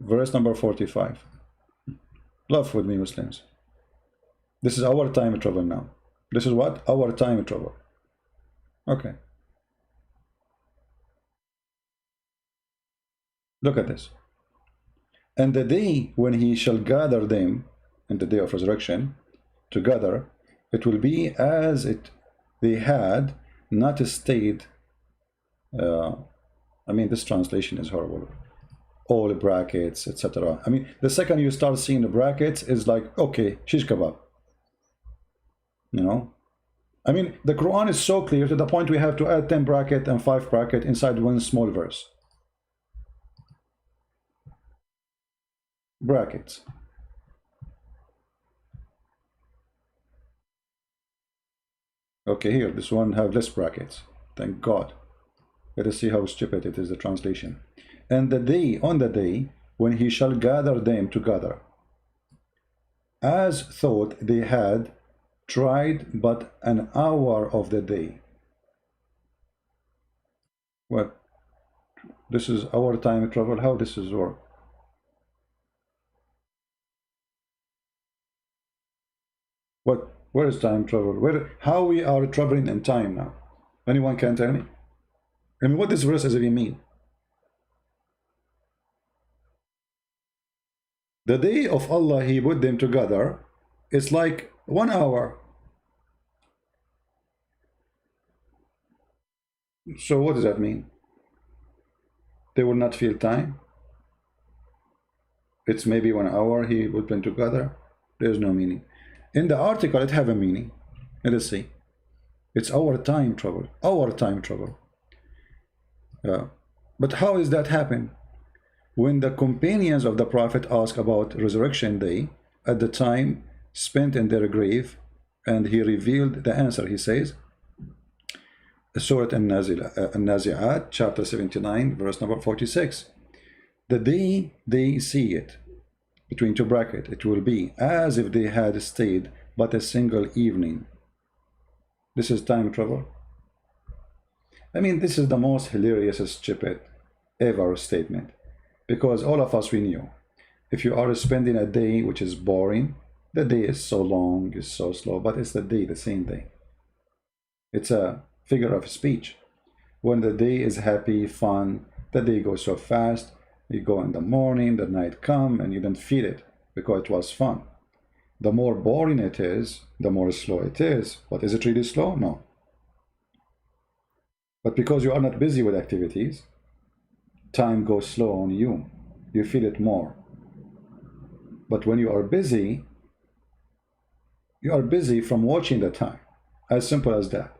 Verse number 45. Laugh with me, Muslims. This is our time travel now. This is what? Our time travel. Okay. Look at this. And the day when he shall gather them, in the day of resurrection, together, it will be as they had not stayed. I mean, this translation is horrible. All brackets, etc. I mean, the second you start seeing the brackets is like, okay, shish kebab. You know? I mean, the Quran is so clear to the point we have to add 10 bracket and 5 bracket inside one small verse. Brackets. Okay, here, this one have less brackets. Thank God. Let us see how stupid it is, the translation. And the day, on the day, when he shall gather them together. as thought they had tried but an hour of the day. What? This is our time travel? How this is work? What? Where is time travel? Where? How we are traveling in time now? Anyone can tell me? I mean, what this verse does even mean? The day of Allah, He put them together. It's like 1 hour. So what does that mean? They will not feel time. It's maybe 1 hour He put them together. There's no meaning. In the article, it have a meaning. Let us see. It's our time travel. Our time travel. But how is that happen? When the companions of the Prophet ask about resurrection day, at the time spent in their grave, and he revealed the answer. He says, Surah An-Nazi'at, chapter 79, verse number 46. The day they see it, between two brackets, it will be as if they had stayed but a single evening. This is time travel. I mean, this is the most hilarious, stupid ever statement. Because all of us, we knew, if you are spending a day which is boring, the day is so long, is so slow, but it's the day, the same day. It's a figure of speech. When the day is happy, fun, the day goes so fast, you go in the morning, the night come, and you don't feel it because it was fun. The more boring it is, the more slow it is. But is it really slow? No. But because you are not busy with activities, time goes slow on you. You feel it more. But when you are busy from watching the time. As simple as that.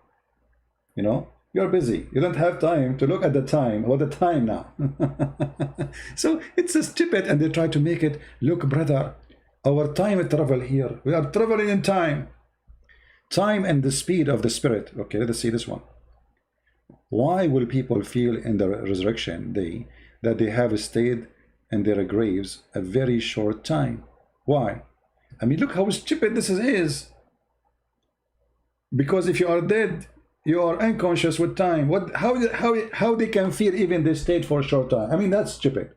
You know, you're busy. You don't have time to look at the time. What the time now? So it's a stupid, and they try to make it, look, brother, our time travel here. We are traveling in time. Time and the speed of the spirit. Okay, let us see this one. Why will people feel in the resurrection day that they have stayed in their graves a very short time? Why? I mean, look how stupid this is. Because if you are dead, you are unconscious with time. How they can feel even they stayed for a short time? I mean, that's stupid.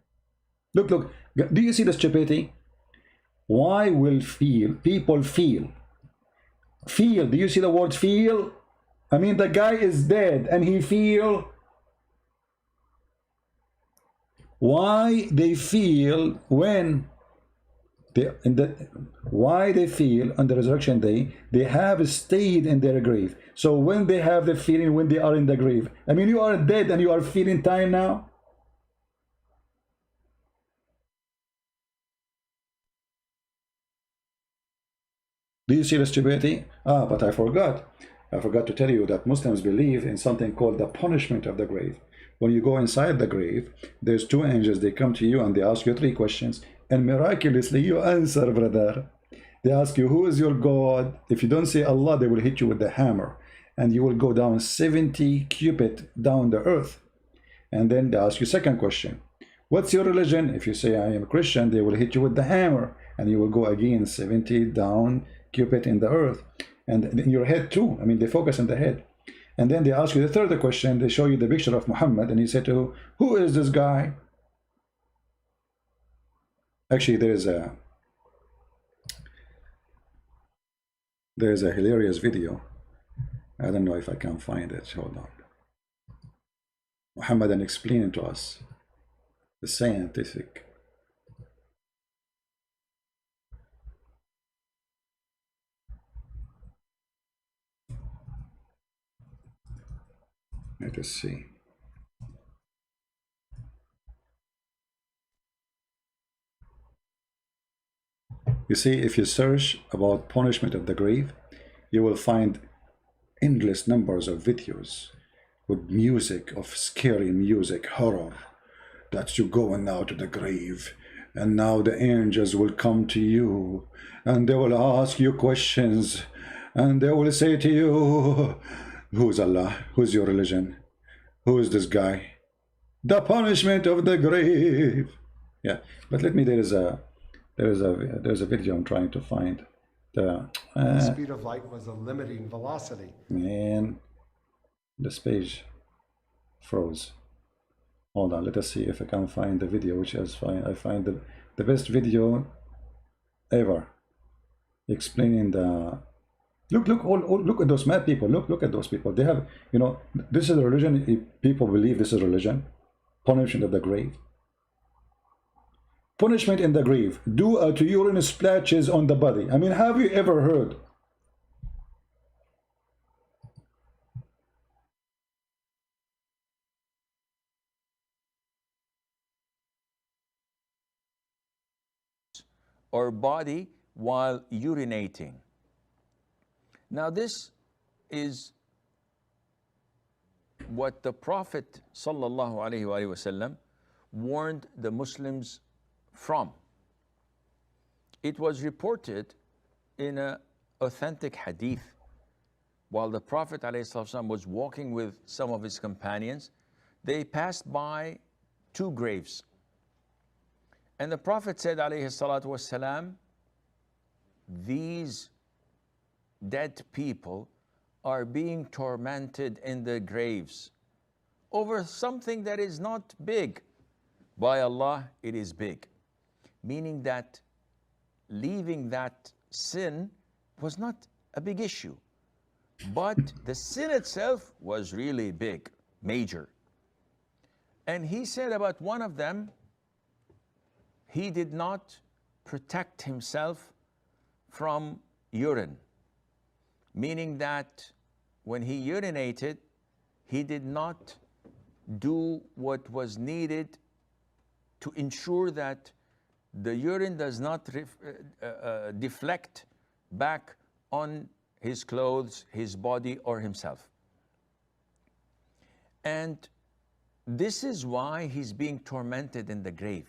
Look. Do you see the stupidity? Why will people feel? Feel. Do you see the word feel? I mean, the guy is dead and he feel. Why they feel when why they feel on the resurrection day they have stayed in their grave. So when they have the feeling when they are in the grave, I mean, you are dead and you are feeling time now. Do you see the stupidity? But I forgot to tell you that Muslims believe in something called the punishment of the grave. When you go inside the grave, there's two angels. They come to you and they ask you 3 questions, and miraculously you answer, brother. They ask you, who is your God? If you don't say Allah, they will hit you with the hammer, and you will go down 70 cubits down the earth. And then they ask you 2nd question, what's your religion? If you say I am a Christian, they will hit you with the hammer, and you will go again 70 down cubit in the earth, and in your head too. I mean, they focus on the head. And then they ask you the 3rd question. They show you the picture of Muhammad, and he said to, who is this guy? Actually, there's a hilarious video. I don't know if I can find it. Hold on. Muhammad explaining to us the scientific. Let us see. You see, if you search about punishment of the grave, you will find endless numbers of videos with music, of scary music, horror, that you going now to the grave, and now the angels will come to you, and they will ask you questions, and they will say to you, who's Allah? Who's your religion? Who is this guy? The punishment of the grave. Yeah, but let me, there is a there's a video I'm trying to find. The speed of light was a limiting velocity. Man, this page froze. Hold on, let us see if I can find the video, which is fine. I find the best video ever explaining the look at those mad people. Look at those people. They have, you know, this is a religion. People believe this is religion. Punishment of the grave. Punishment in the grave. Due to urine splashes on the body. I mean, have you ever heard? Or body while urinating. Now this is what the Prophet ﷺ warned the Muslims from. It was reported in an authentic hadith while the Prophet ﷺ was walking with some of his companions. They passed by two graves. And the Prophet said, alayhi salatu wassalam, these dead people are being tormented in the graves over something that is not big. By Allah, it is big. Meaning that leaving that sin was not a big issue. But the sin itself was really big, major. And he said about one of them, he did not protect himself from urine, meaning that when he urinated, he did not do what was needed to ensure that the urine does not deflect back on his clothes, his body, or himself. And this is why he's being tormented in the grave.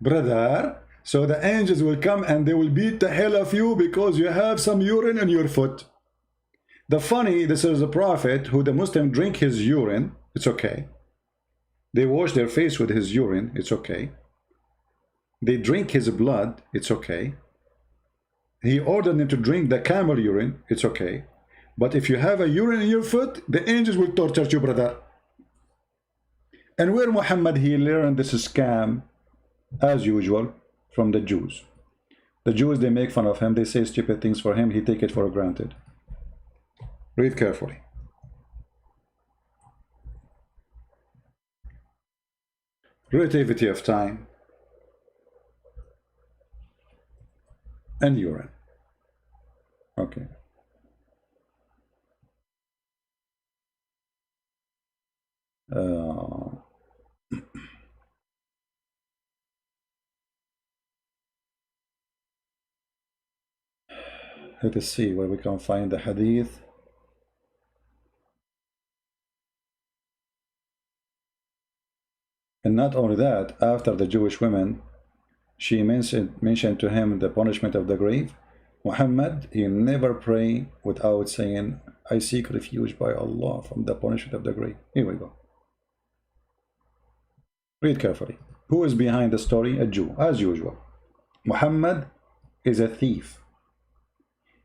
Brother, so the angels will come and they will beat the hell of you because you have some urine in your foot. The funny, this is a prophet who the Muslim drink his urine, it's okay. They wash their face with his urine, it's okay. They drink his blood, it's okay. He ordered them to drink the camel urine, it's okay. But if you have a urine in your foot, the angels will torture you, brother. And where Muhammad, he learned this scam, as usual, from the Jews. The Jews, they make fun of him, they say stupid things for him, he take it for granted. Read carefully. Relativity of time and urine. Okay. Let us see where we can find the hadith. And not only that, after the Jewish women, she mentioned to him the punishment of the grave. Muhammad, he never pray without saying, I seek refuge by Allah from the punishment of the grave. Here we go. Read carefully. Who is behind the story? A Jew, as usual. Muhammad is a thief.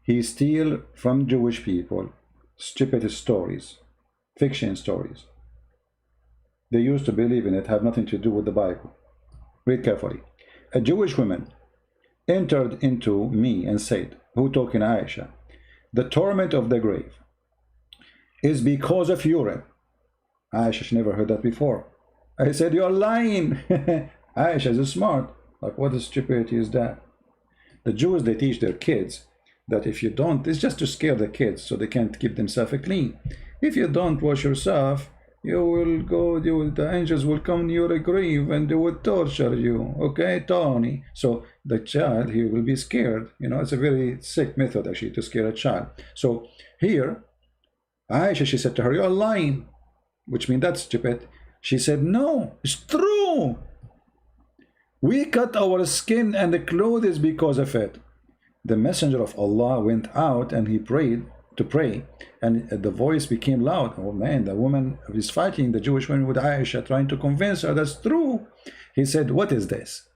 He steals from Jewish people stupid stories, fiction stories. They used to believe in it, have nothing to do with the Bible. Read carefully. A Jewish woman entered into me and said, who talking Aisha, the torment of the grave is because of urine. Aisha, she never heard that before. I said, you're lying. Aisha is smart. Like, what stupidity is that? The Jews, they teach their kids that if you don't, it's just to scare the kids so they can't keep themselves clean. If you don't wash yourself, you will go, the angels will come to your grave and they will torture you. Okay, Tony? So the child, he will be scared. You know, it's a very sick method actually to scare a child. So here, Aisha, she said to her, you're lying, which means that's stupid. She said, no, it's true. We cut our skin and the clothes because of it. The messenger of Allah went out and he prayed to pray, and the voice became loud. Oh man, the woman is fighting the Jewish woman with Aisha, trying to convince her that's true. He said, what is this?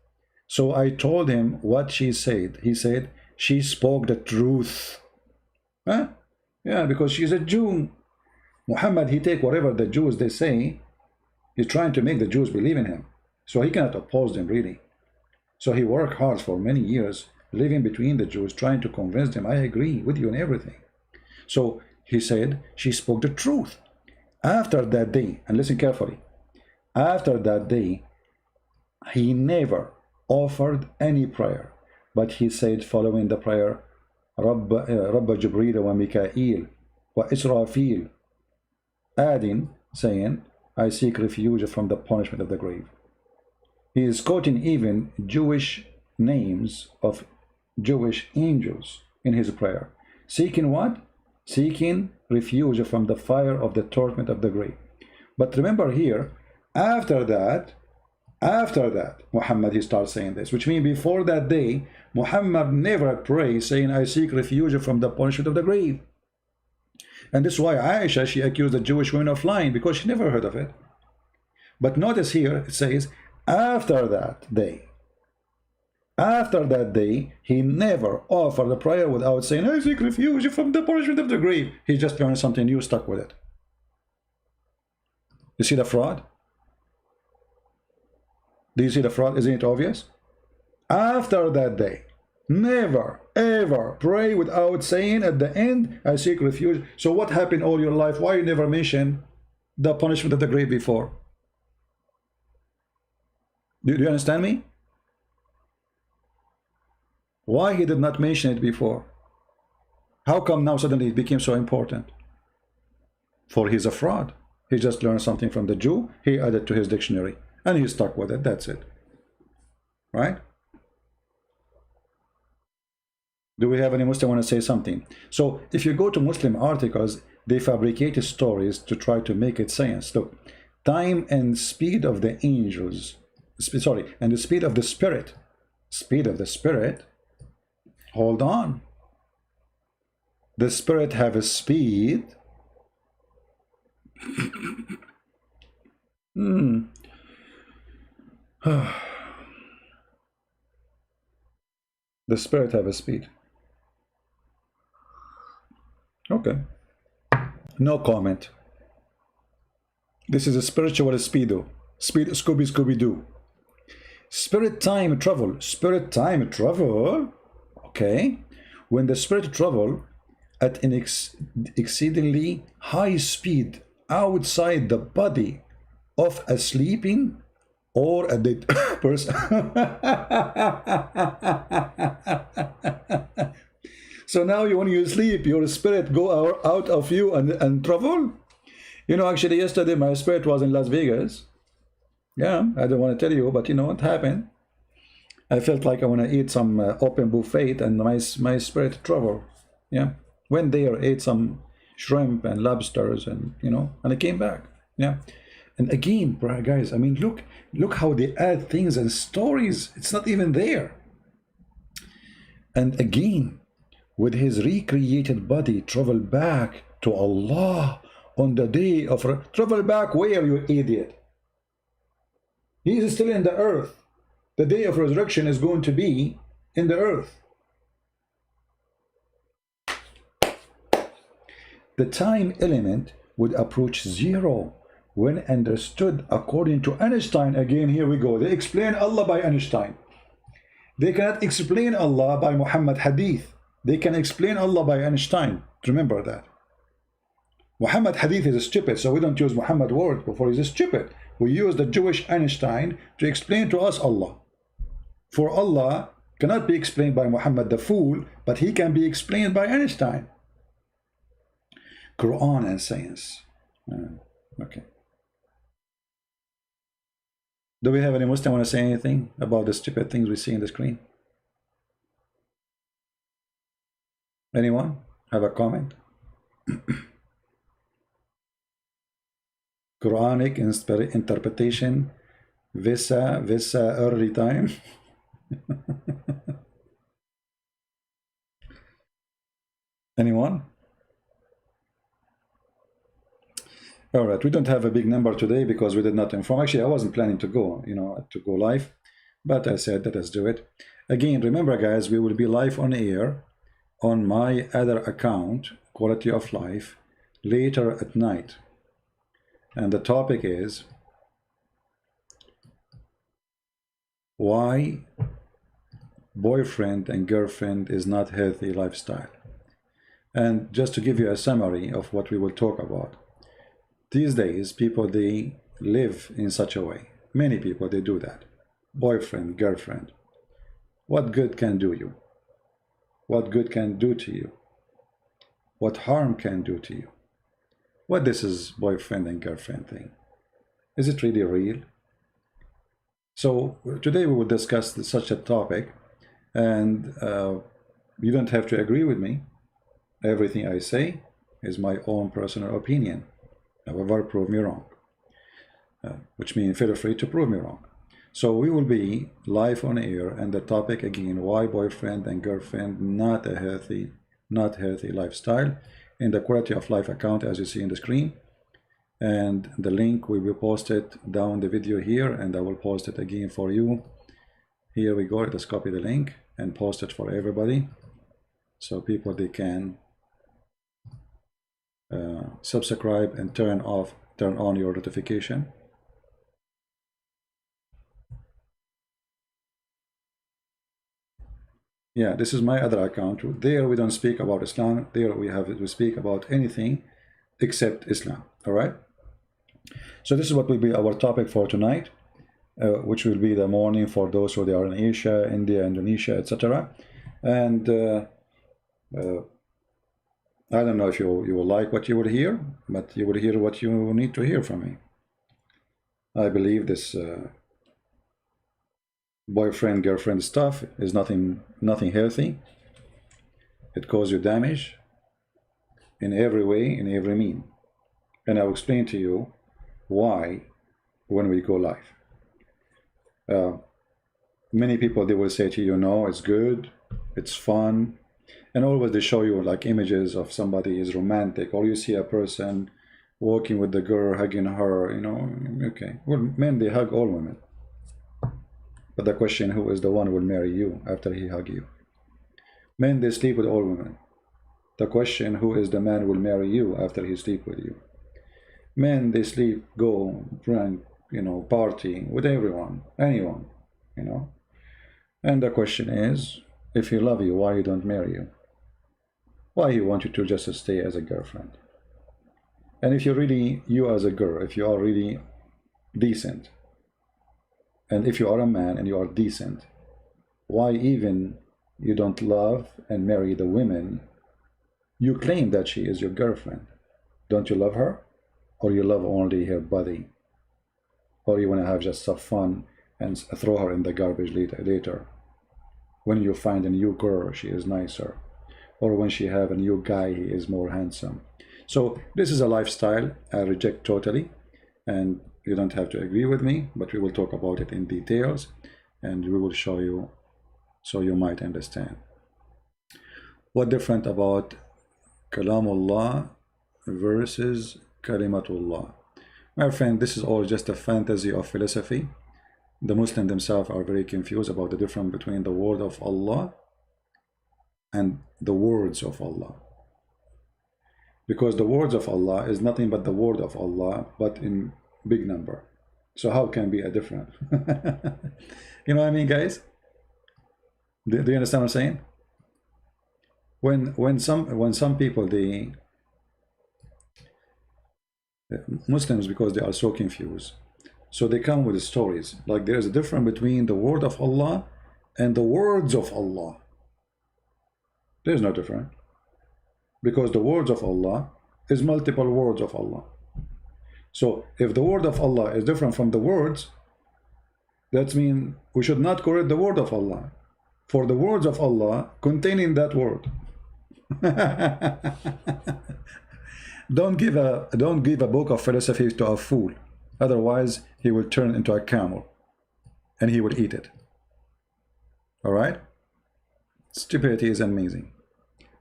So I told him what she said. He said, she spoke the truth. Huh? Yeah, because she's a Jew. Muhammad, he take whatever the Jews they say. He's trying to make the Jews believe in him. So he cannot oppose them, really. So he worked hard for many years, living between the Jews, trying to convince them, I agree with you on everything. So he said, she spoke the truth. After that day, and listen carefully, after that day, he never offered any prayer, but he said, following the prayer, Rabba Jibreel wa Mikael wa Israfil, adding, saying, I seek refuge from the punishment of the grave. He is quoting even Jewish names of Jewish angels in his prayer. Seeking what? Seeking refuge from the fire of the torment of the grave. But remember here, after that, Muhammad, he starts saying this, which means before that day, Muhammad never prayed saying, I seek refuge from the punishment of the grave. And this is why Aisha, she accused the Jewish women of lying, because she never heard of it. But notice here, it says, after that day, he never offered a prayer without saying, I seek refuge from the punishment of the grave. He just learned something new, stuck with it. You see the fraud? Do you see the fraud? Isn't it obvious? After that day, never ever pray without saying at the end, I seek refuge. So what happened all your life? Why you never mention the punishment of the grave before? Do you understand me? Why he did not mention it before? How come now suddenly it became so important? For he's a fraud. He just learned something from the Jew, he added to his dictionary, and he stuck with it. That's it. Right? Do we have any Muslim want to say something? So if you go to Muslim articles, they fabricate stories to try to make it science. Look, time and speed of the angels, sorry, and the speed of the spirit. Speed of the spirit. Hold on. The spirit have a speed. The spirit have a speed. Okay. No comment. This is a spiritual speedo. Speed Scooby-Doo. Spirit time travel. Spirit time travel. Okay. When the spirit travel at an exceedingly high speed outside the body of a sleeping or a dead person. So now when you sleep, your spirit go out of you and travel. You know, actually yesterday my spirit was in Las Vegas. Yeah, I don't want to tell you, but you know what happened? I felt like I want to eat some open buffet, and my spirit travel. Yeah, went there, ate some shrimp and lobsters, and you know, and I came back. Yeah, and again, guys, I mean, look how they add things and stories. It's not even there. And again, with his recreated body, travel back to Allah on the day of travel back where, you idiot? He is still in the earth. The day of resurrection is going to be in the earth. The time element would approach zero when understood according to Einstein. Again, here we go. They explain Allah by Einstein. They cannot explain Allah by Muhammad Hadith. They can explain Allah by Einstein. Remember that. Muhammad Hadith is stupid, so we don't use Muhammad word before he's stupid. We use the Jewish Einstein to explain to us Allah. For Allah cannot be explained by Muhammad the fool, but he can be explained by Einstein. Quran and science. Okay. Do we have any Muslim want to say anything about the stupid things we see in the screen? Anyone have a comment? Quranic interpretation, visa early time. Anyone? All right, we don't have a big number today because we did not inform. Actually, I wasn't planning to go, you know, to go live, But I said, let us do it. Again, remember guys, we will be live on air on my other account, Quality of Life, later at night. And the topic is why boyfriend and girlfriend is not healthy lifestyle. And just to give you a summary of what we will talk about. These days, people, they live in such a way. Many people, they do that. Boyfriend, girlfriend. What good can do you? What good can do to you? What harm can do to you? What this is boyfriend and girlfriend thing? Is it really real? So today we will discuss such a topic, and you don't have to agree with me. Everything I say is my own personal opinion. However, prove me wrong. Which means feel free to prove me wrong. So we will be live on air, and the topic again, why boyfriend and girlfriend not a healthy lifestyle, in the Quality of Life account as you see in the screen. And the link will be posted down the video here, and I will post it again for you. Here we go. Let's copy the link and post it for everybody, so people, they can subscribe and turn on your notification. Yeah, this is my other account. There we don't speak about Islam. There we speak about anything except Islam. All right. So this is what will be our topic for tonight, which will be the morning for those who they are in Asia, India, Indonesia, etc. And I don't know if you will like what you will hear, but you will hear what you need to hear from me. I believe this boyfriend girlfriend stuff is nothing healthy. It causes you damage in every way, in every mean, and I'll explain to you why when we go live. Many people, they will say to you, no, it's good, it's fun, and always they show you like images of somebody is romantic, or you see a person walking with the girl, hugging her, you know. Okay, well, men, they hug all women. But the question, who is the one who will marry you after he hug you? Men, they sleep with all women. The question, who is the man who will marry you after he sleep with you? Men, they sleep, go, drink, you know, party with everyone, anyone, you know. And the question is, if he love you, why he don't marry you? Why he want you to just stay as a girlfriend? And if you as a girl, if you are really decent, and if you are a man and you are decent, why even you don't love and marry the women you claim that she is your girlfriend? Don't you love her? Or you love only her body? Or you want to have just some fun and throw her in the garbage later? When you find a new girl, she is nicer. Or when she have a new guy, he is more handsome. So this is a lifestyle I reject totally, and you don't have to agree with me, but we will talk about it in details, and we will show you so you might understand. What different about Kalamullah versus Kalimatullah? My friend, this is all just a fantasy of philosophy. The Muslims themselves are very confused about the difference between the word of Allah and the words of Allah. Because the words of Allah is nothing but the word of Allah, but in big number. So how can be a different? You know what I mean, guys? Do you understand what I'm saying? When some people, the Muslims, because they are so confused, so they come with stories like there is a difference between the word of Allah and the words of Allah. There's no difference, because the words of Allah is multiple words of Allah. So if the word of Allah is different from the words, that means we should not correct the word of Allah, for the words of Allah containing that word. Don't give a book of philosophy to a fool, otherwise he will turn into a camel and he will eat it. All right? Stupidity is amazing.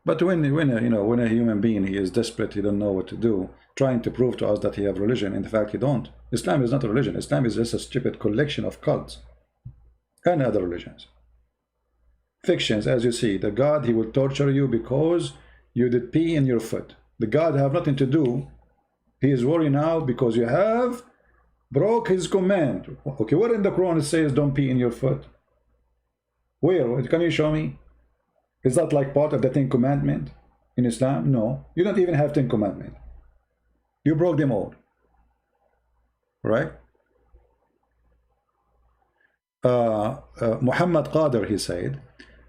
But when a human being, he is desperate, he don't know what to do, trying to prove to us that he have religion. In fact, he don't. Islam is not a religion. Islam is just a stupid collection of cults. and other religions. Fictions, as you see, the God, he will torture you because you did pee in your foot. The God have nothing to do. He is worried now because you have broke his command. Okay, where in the Quran it says don't pee in your foot? Where? Can you show me? Is that like part of the 10 commandment in Islam? No, you don't even have 10 commandments. You broke them all, right? Muhammad Qadhi, he said,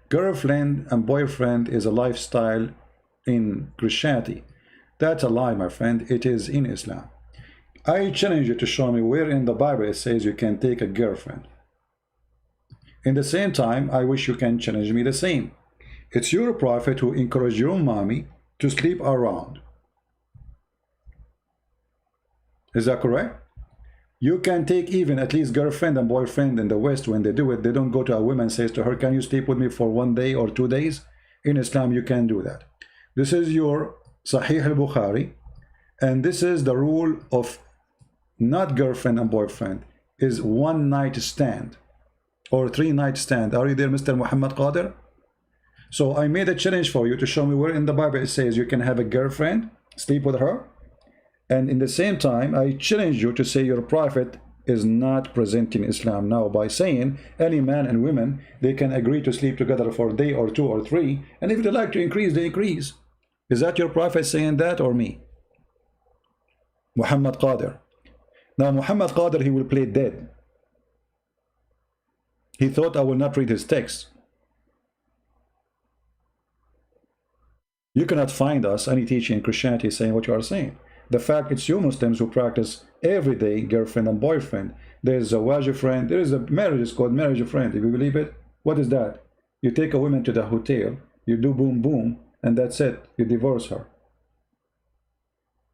girlfriend and boyfriend is a lifestyle in Christianity. That's a lie, my friend. It is in Islam. I challenge you to show me where in the Bible it says you can take a girlfriend. In the same time, I wish you can challenge me the same. It's your prophet who encouraged your mommy to sleep around. Is that correct? You can take even at least girlfriend and boyfriend in the West. When they do it, they don't go to a woman and says to her, can you sleep with me for 1 day or 2 days? In Islam, you can do that. This is your Sahih al-Bukhari, and this is the rule of not girlfriend and boyfriend, is 1 night stand or 3 night stand. Are you there, Mr. Muhammad Qadhi? So I made a challenge for you to show me where in the Bible it says you can have a girlfriend, sleep with her, and in the same time I challenge you to say your prophet is not presenting Islam now by saying any man and women, they can agree to sleep together for a day or 2 or 3, and if they like to increase, they increase. Is that your prophet saying that or me? Muhammad Qadhi. Now Muhammad Qadhi, he will play dead. He thought I will not read his text. You cannot find us any teaching in Christianity saying what you are saying. The fact it's you Muslims who practice every day girlfriend and boyfriend. There's a wajib friend. There is a marriage, it's called marriage of friend. If you believe it, what is that? You take a woman to the hotel, you do boom boom, and that's it. You divorce her.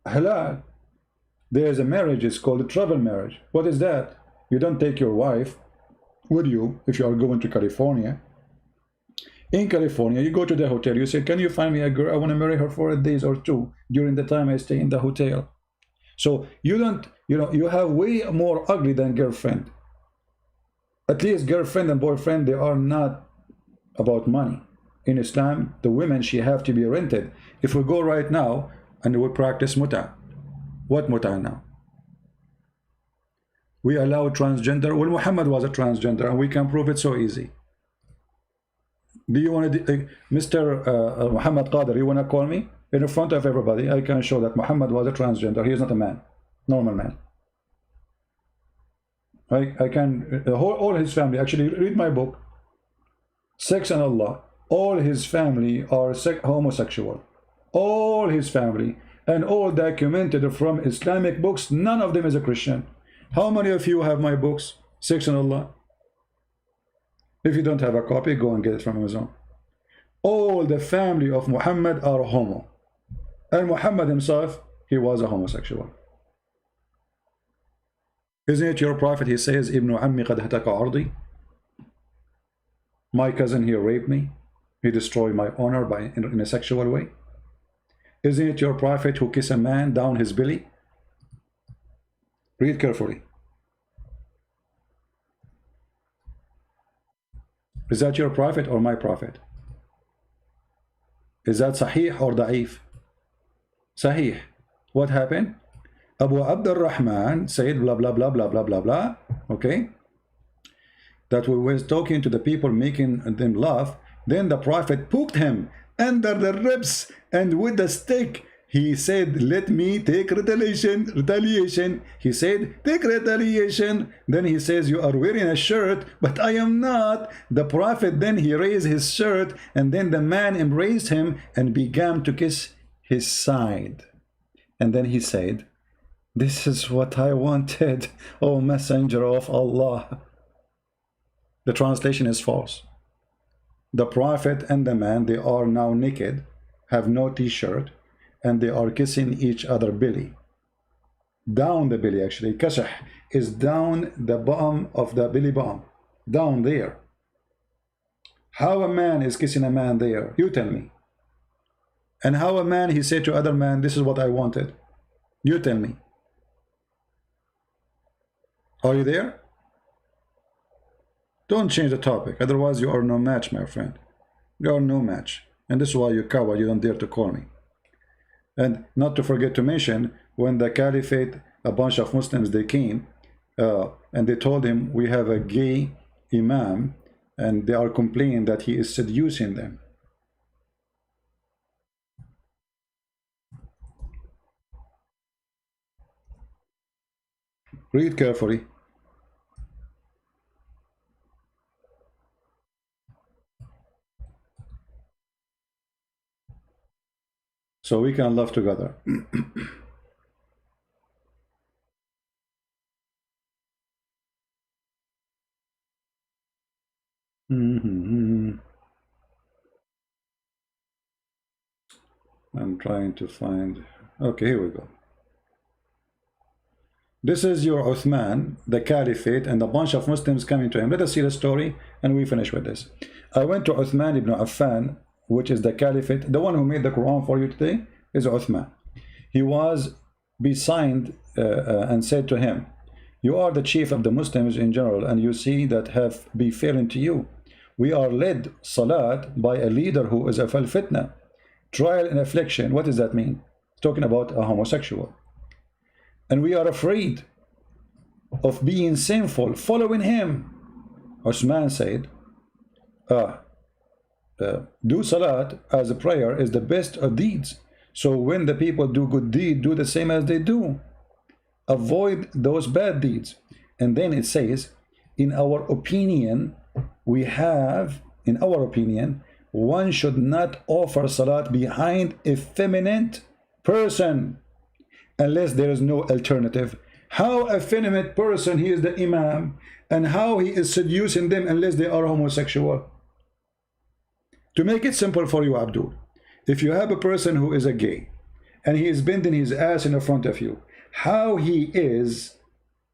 Halal. There's a marriage, it's called a travel marriage. What is that? You don't take your wife with you if you are going to California. In California, you go to the hotel, you say, can you find me a girl? I want to marry her for a day or 2 during the time I stay in the hotel. So you don't, you have way more ugly than girlfriend. At least girlfriend and boyfriend, they are not about money. In Islam, the women, she have to be rented. If we go right now and we practice muta, what muta now? We allow transgender. Well, Muhammad was a transgender, and we can prove it so easy. Do you want to, Mr. Muhammad Qadhi, you want to call me in front of everybody? I can show that Muhammad was a transgender. He is not a man, normal man. I can, all his family, actually read my book, Sex and Allah. All his family are homosexual. All his family, and all documented from Islamic books. None of them is a Christian. How many of you have my books, Sex and Allah? If you don't have a copy, go and get it from Amazon. All the family of Muhammad are homo. And Muhammad himself, he was a homosexual. Isn't it your prophet? He says, Ibn Ammi qad hataka ardi. My cousin here raped me. He destroyed my honor in a sexual way. Isn't it your prophet who kissed a man down his belly? Read carefully. Is that your prophet or my prophet? Is that sahih or da'if? Sahih. What happened? Abu Abdul Rahman said blah blah blah blah blah blah blah. Okay, that we was talking to the people, making them laugh. Then the prophet poked him under the ribs, and with the stick he said, let me take retaliation. He said, take retaliation. Then he says, you are wearing a shirt, but I am not. The prophet, then he raised his shirt, and then the man embraced him and began to kiss his side. And then he said, this is what I wanted, O messenger of Allah. The translation is false. The prophet and the man, they are now naked, have no t-shirt, and they are kissing each other belly. Down the belly, actually. Kashah is down the bottom of the belly button. Down there. How a man is kissing a man there? You tell me. And how a man, he said to other man, this is what I wanted. You tell me. Are you there? Don't change the topic, otherwise you are no match, my friend. You are no match. And this is why you coward, you don't dare to call me. And not to forget to mention, when the caliphate, a bunch of Muslims, they came, and they told him, we have a gay imam, and they are complaining that he is seducing them. Read carefully. So we can love together. I'm trying to find. Okay, here we go. This is your Uthman, the caliphate, and a bunch of Muslims coming to him. Let us see the story, and we finish with this. I went to Uthman ibn Affan, which is the caliphate. The one who made the Quran for you today is Uthman. He was besigned and said to him, you are the chief of the Muslims in general, and you see that have befallen to you. We are led salat by a leader who is a fitna, trial and affliction. What does that mean? Talking about a homosexual. And we are afraid of being sinful following him. Uthman said, do salat as a prayer is the best of deeds. So when the people do good deed, do the same as they do. Avoid those bad deeds. And then it says, in our opinion, one should not offer salat behind a feminine person unless there is no alternative. How a feminine person, he is the imam, and how he is seducing them unless they are homosexual. To make it simple for you, Abdul, if you have a person who is a gay and he is bending his ass in the front of you, how he is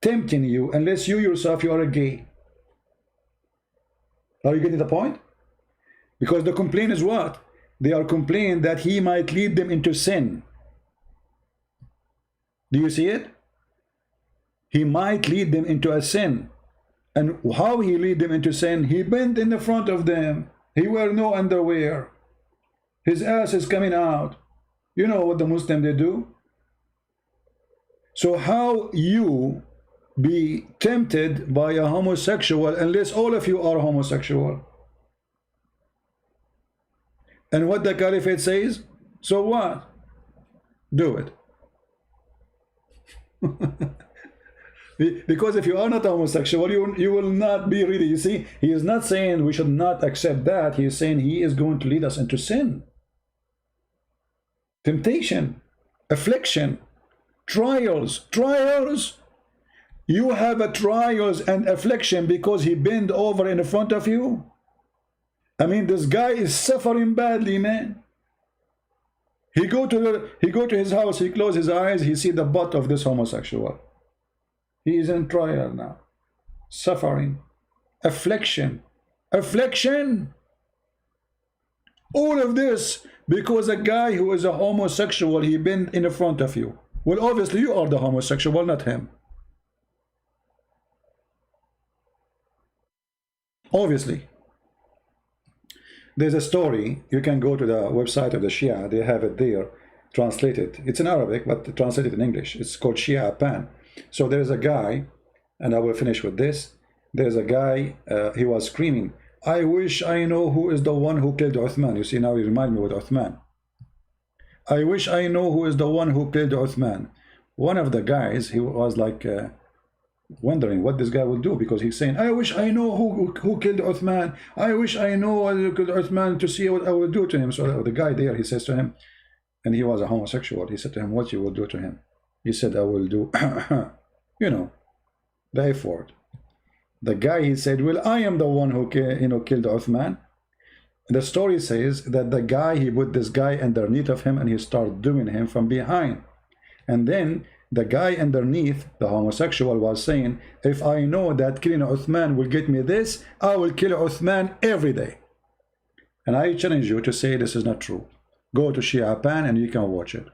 tempting you unless you yourself you are a gay? Are you getting the point? Because the complaint is what? They are complaining that he might lead them into sin. Do you see it? He might lead them into a sin. And how he lead them into sin? He bent in the front of them. He wear no underwear. His ass is coming out. You know what the Muslim they do? So how you be tempted by a homosexual unless all of you are homosexual? And what the caliphate says? So what? Do it. Because if you are not homosexual, you will not be really. You see, he is not saying we should not accept that. He is saying he is going to lead us into sin, temptation, affliction, trials. You have a trials and affliction because he bent over in front of you. I mean, this guy is suffering badly, man. He go to his house, he close his eyes, he see the butt of this homosexual. He is in trial now, suffering, affliction. All of this because a guy who is a homosexual, he been in front of you. Well, obviously you are the homosexual, not him. Obviously. There's a story, you can go to the website of the Shia, they have it there, translated. It's in Arabic, but translated in English. It's called Shia Pan. So there's a guy, and I will finish with this. There's a guy, he was screaming, I wish I know who is the one who killed Uthman. You see, now you remind me with Uthman. I wish I know who is the one who killed Uthman. One of the guys, he was like wondering what this guy will do, because he's saying, I wish I know who killed Uthman. I wish I know who killed Uthman to see what I will do to him. So the guy there, he says to him, and he was a homosexual, he said to him, what you will do to him? He said, I will do, you know, the F word. The guy, he said, well, I am the one who killed Uthman. The story says that the guy, he put this guy underneath of him and he started doing him from behind. And then the guy underneath, the homosexual, was saying, if I know that killing Uthman will get me this, I will kill Uthman every day. And I challenge you to say this is not true. Go to Shia Pan and you can watch it.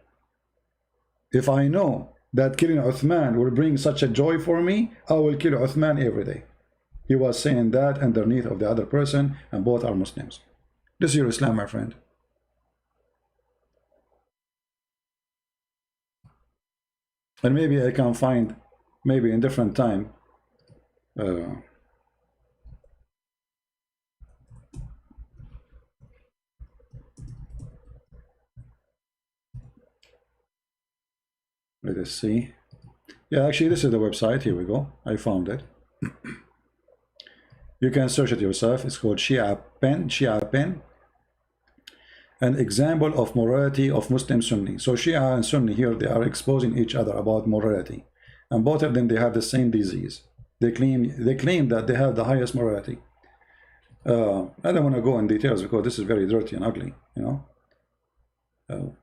If I know that killing Uthman will bring such a joy for me, I will kill Uthman every day. He was saying that underneath of the other person, and both are Muslims. This is your Islam, my friend. And maybe I can find, maybe in different time, let us see. Yeah, actually, this is the website. Here we go. I found it. You can search it yourself. It's called Shia Pen. An example of morality of Muslim Sunni. So Shia and Sunni here, they are exposing each other about morality, and both of them, they have the same disease. They claim that they have the highest morality. I don't want to go in details because this is very dirty and ugly, you know.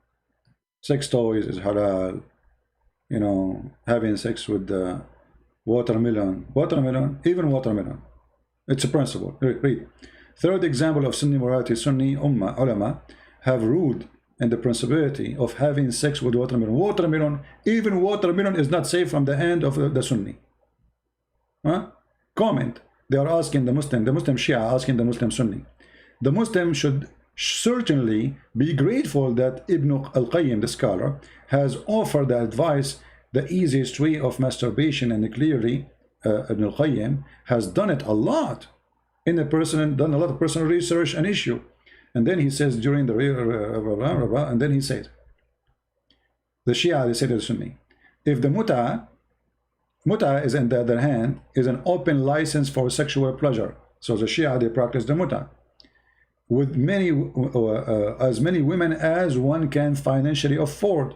Sex toys is halal, you know, having sex with the watermelon, even watermelon. It's a principle. Read. Third example of Sunni morality, Sunni ulama have ruled in the principality of having sex with watermelon. Even watermelon is not safe from the hand of the Sunni. Huh? Comment. They are asking the Muslim Shia asking the Muslim Sunni. The Muslim should certainly be grateful that Ibn al-Qayyim, the scholar, has offered the advice, the easiest way of masturbation, and clearly Ibn al-Qayyim has done it a lot in a person, done a lot of personal research and issue. And then he says during the and then he says, the Shia, they say to the Sunni, if the muta is, on the other hand, is an open license for sexual pleasure. So the Shia, they practice the muta with as many women as one can financially afford.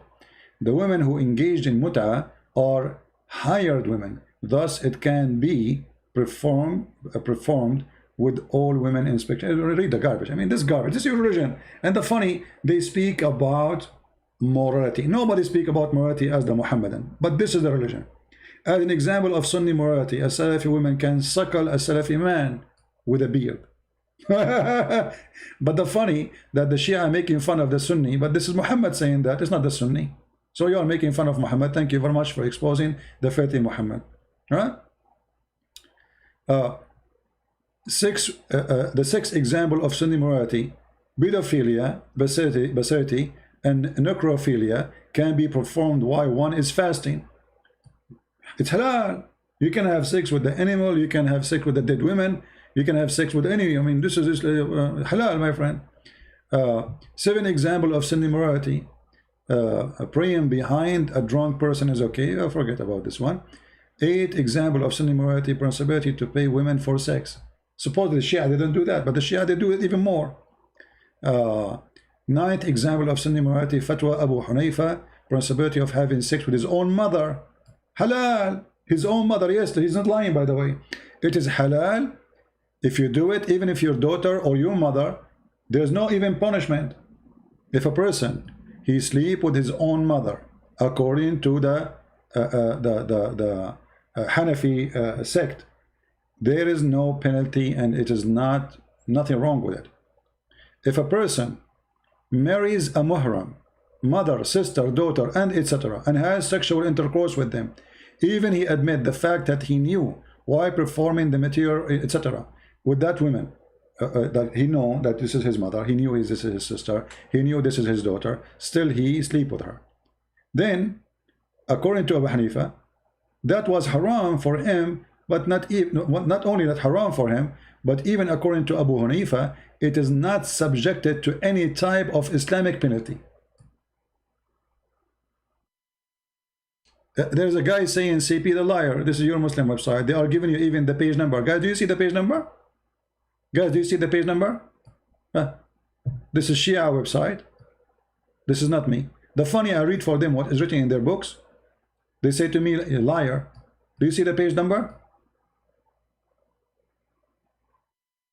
The women who engaged in muta are hired women. Thus, it can be performed with all women in spectrum. Read the garbage. I mean, this garbage. This is your religion. And the funny, they speak about morality. Nobody speak about morality as the Mohammedan, but this is the religion. As an example of Sunni morality, a Salafi woman can suckle a Salafi man with a beard. But the funny that the Shia are making fun of the Sunni, but this is Muhammad saying that. It's not the Sunni. So you are making fun of Muhammad. Thank you very much for exposing the filthy Muhammad. Right? The sixth example of Sunni morality, pedophilia, bestiality, and necrophilia can be performed while one is fasting. It's halal. You can have sex with the animal, you can have sex with the dead women, you can have sex with any, I mean, this is halal, my friend. 7 example of Sunni morality, praying behind a drunk person is okay. I'll forget about this one. 8 example of Sunni morality, principality to pay women for sex. Supposedly the Shia, they don't do that, but the Shia, they do it even more. 9th example of Sunni morality, fatwa Abu Hanifa, principality of having sex with his own mother. Halal. His own mother, yes, he's not lying, by the way. It is halal if you do it, even if your daughter or your mother, there's no even punishment. If a person, he sleep with his own mother, according to the Hanafi sect, there is no penalty, and it is nothing wrong with it. If a person marries a muhram, mother, sister, daughter, and etc., and has sexual intercourse with them, even he admit the fact that he knew while performing the material, etc., with that woman, that he know that this is his mother, he knew this is his sister, he knew this is his daughter, still he sleep with her. Then, according to Abu Hanifa, that was haram for him, but not only that haram for him, but even according to Abu Hanifa, it is not subjected to any type of Islamic penalty. There's a guy saying CP the liar. This is your Muslim website. They are giving you even the page number. Guys, do you see the page number? Guys, do you see the page number? This is Shia website. This is not me. The funny, I read for them what is written in their books. They say to me, liar. Do you see the page number?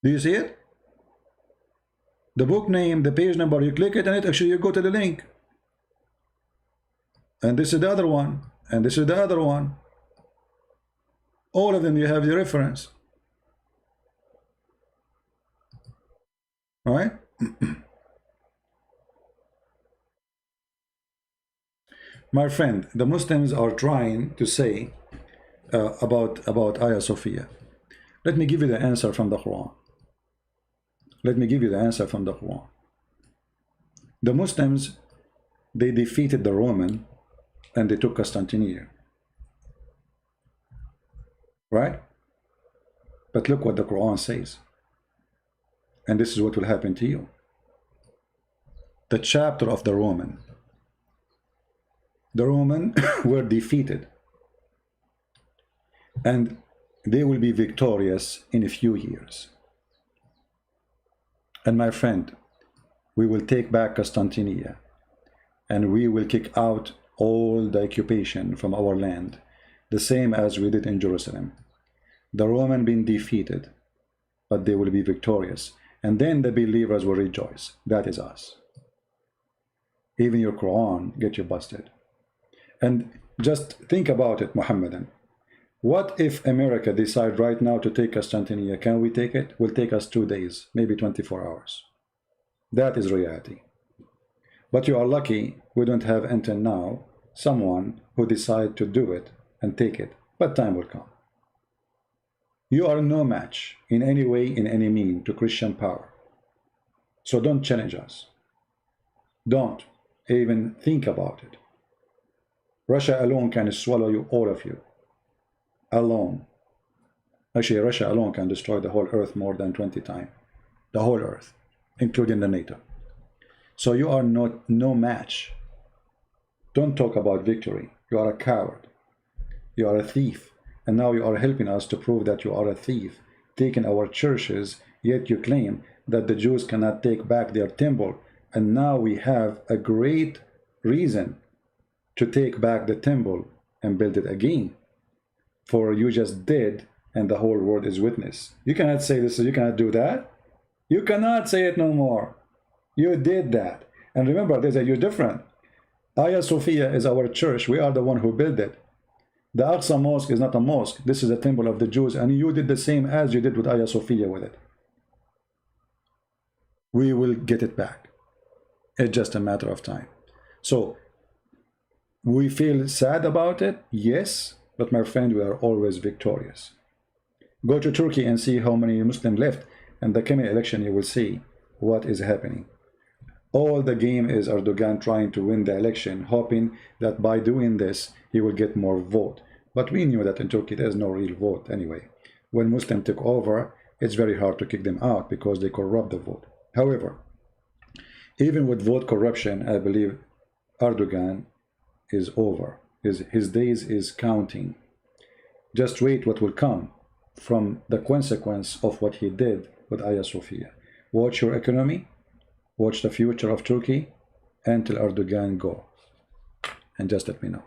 Do you see it? The book name, the page number, you click it and it actually you go to the link. And this is the other one. And this is the other one. All of them, you have the reference. All right? My friend, the Muslims are trying to say about Ayah Sophia. Let me give you the answer from the Quran. Let me give you the answer from the Quran. The Muslims, they defeated the Roman and they took Constantinople. Right? But look what the Quran says. And this is what will happen to you. The chapter of the Roman were defeated. And they will be victorious in a few years. And my friend, we will take back Constantinople. And we will kick out all the occupation from our land. The same as we did in Jerusalem. The Roman been defeated, but they will be victorious. And then the believers will rejoice. That is us. Even your Quran get you busted. And just think about it, Mohammedan. What if America decide right now to take Constantinople? Can we take it? It will take us 2 days, maybe 24 hours. That is reality. But you are lucky we don't have until now someone who decide to do it and take it. But time will come. You are no match in any way, in any mean, to Christian power. So don't challenge us. Don't even think about it. Russia alone can swallow you, all of you. Alone. Actually, Russia alone can destroy the whole earth more than 20 times. The whole earth, including the NATO. So you are no match. Don't talk about victory. You are a coward. You are a thief. And now you are helping us to prove that you are a thief, taking our churches, yet you claim that the Jews cannot take back their temple. And now we have a great reason to take back the temple and build it again. For you just did, and the whole world is witness. You cannot say this, you cannot do that. You cannot say it no more. You did that. And remember, you're different. Hagia Sophia is our church. We are the one who built it. The Aqsa Mosque is not a mosque. This is a temple of the Jews. And you did the same as you did with Hagia Sophia with it. We will get it back. It's just a matter of time. So, we feel sad about it, yes. But my friend, we are always victorious. Go to Turkey and see how many Muslims left. And the coming election, you will see what is happening. All the game is Erdogan trying to win the election, hoping that by doing this, he will get more vote. But we knew that in Turkey, there's no real vote anyway. When Muslims took over, it's very hard to kick them out because they corrupt the vote. However, even with vote corruption, I believe Erdogan is over. His days is counting. Just wait what will come from the consequence of what he did with Hagia Sophia. Watch your economy, watch the future of Turkey until Erdogan go. And just let me know.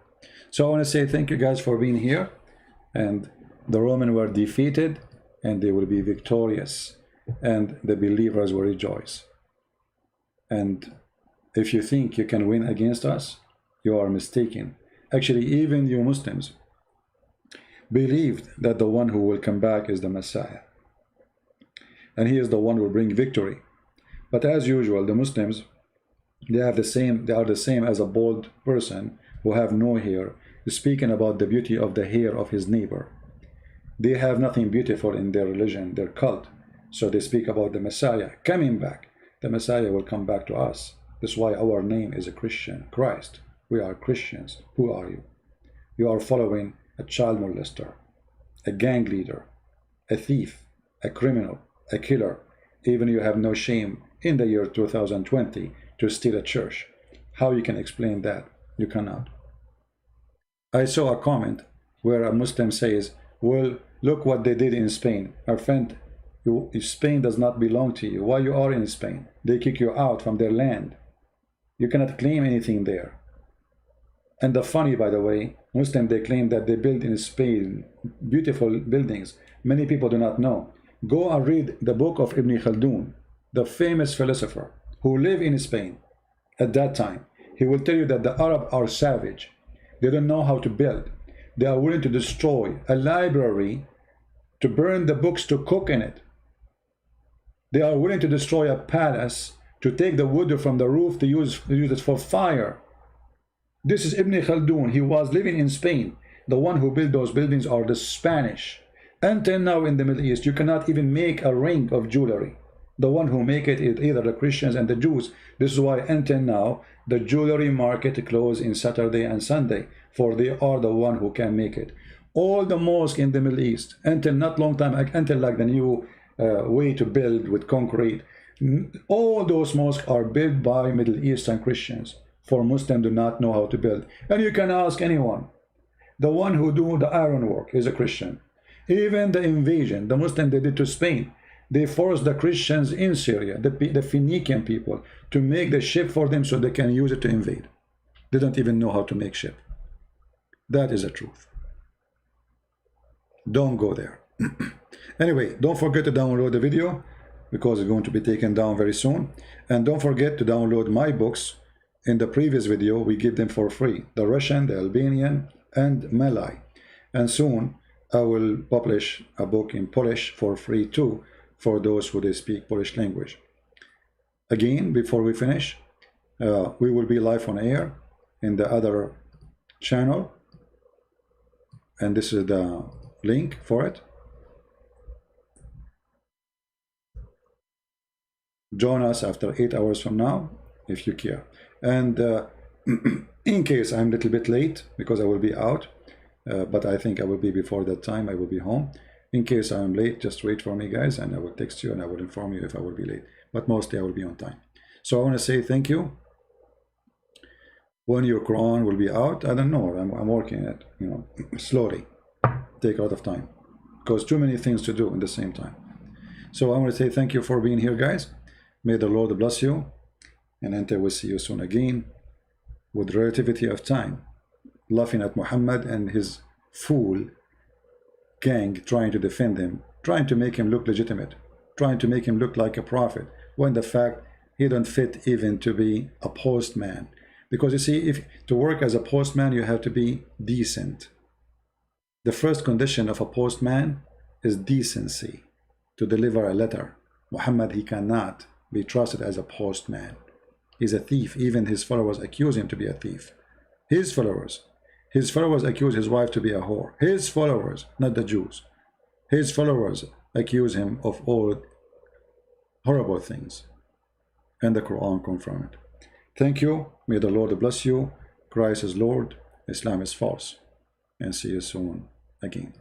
So I want to say thank you guys for being here. And the Romans were defeated and they will be victorious. And the believers will rejoice. And if you think you can win against us, you are mistaken. Actually, even you Muslims believed that the one who will come back is the Messiah. And he is the one who will bring victory. But as usual, the Muslims, they are the same as a bald person who have no hair, speaking about the beauty of the hair of his neighbor. They have nothing beautiful in their religion, their cult. So they speak about the Messiah coming back. The Messiah will come back to us. That's why our name is a Christian, Christ. We are Christians. Who are you? You are following a child molester, a gang leader, a thief, a criminal, a killer. Even you have no shame in the year 2020 to steal a church. How you can explain that? You cannot. I saw a comment where a Muslim says, well, look what they did in Spain. Our friend, Spain does not belong to you. Why you are in Spain? They kick you out from their land. You cannot claim anything there. And the funny, by the way, Muslims, they claim that they built in Spain beautiful buildings. Many people do not know. Go and read the book of Ibn Khaldun, the famous philosopher who lived in Spain at that time. He will tell you that the Arabs are savage. They don't know how to build. They are willing to destroy a library, to burn the books, to cook in it. They are willing to destroy a palace, to take the wood from the roof to use it for fire. This is Ibn Khaldun. He was living in Spain. The one who built those buildings are the Spanish. Until now in the Middle East, you cannot even make a ring of jewelry. The one who make it is either the Christians and the Jews. This is why until now the jewelry market closed in Saturday and Sunday, for they are the one who can make it. All the mosques in the Middle East, until not long time, until like the new way to build with concrete, all those mosques are built by Middle Eastern Christians, for Muslims do not know how to build. And you can ask anyone. The one who do the iron work is a Christian. Even the invasion, the Muslim they did to Spain, they forced the Christians in Syria, the Phoenician people, to make the ship for them so they can use it to invade. They don't even know how to make ship. That is the truth. Don't go there. Anyway, don't forget to download the video, because it's going to be taken down very soon. And don't forget to download my books. In the previous video, we give them for free. The Russian, the Albanian, and Malay. And soon, I will publish a book in Polish for free too, for those who they speak Polish language. Again, before we finish, we will be live on air in the other channel. And this is the link for it. Join us after 8 hours from now, if you care. And in case I'm a little bit late, because I will be out, but I think I will be before that time, I will be home. In case I'm late, just wait for me, guys, and I will text you and I will inform you if I will be late. But mostly I will be on time. So I want to say thank you. When your Quran will be out, I don't know. I'm working it, you know, slowly. Take a lot of time, because too many things to do in the same time. So I want to say thank you for being here, guys. May the Lord bless you, and until we see you soon again, with relativity of time, laughing at Muhammad and his fool gang trying to defend him, trying to make him look legitimate, trying to make him look like a prophet, when the fact he don't fit even to be a postman. Because you see, if to work as a postman, you have to be decent. The first condition of a postman is decency, to deliver a letter. Muhammad, he cannot be trusted as a postman. He's a thief. Even his followers accuse him to be a thief. His followers accuse his wife to be a whore. His followers, not the Jews. His followers accuse him of all horrible things, and the Quran confirms it. Thank you. May the Lord bless you. Christ is Lord. Islam is false. And see you soon again.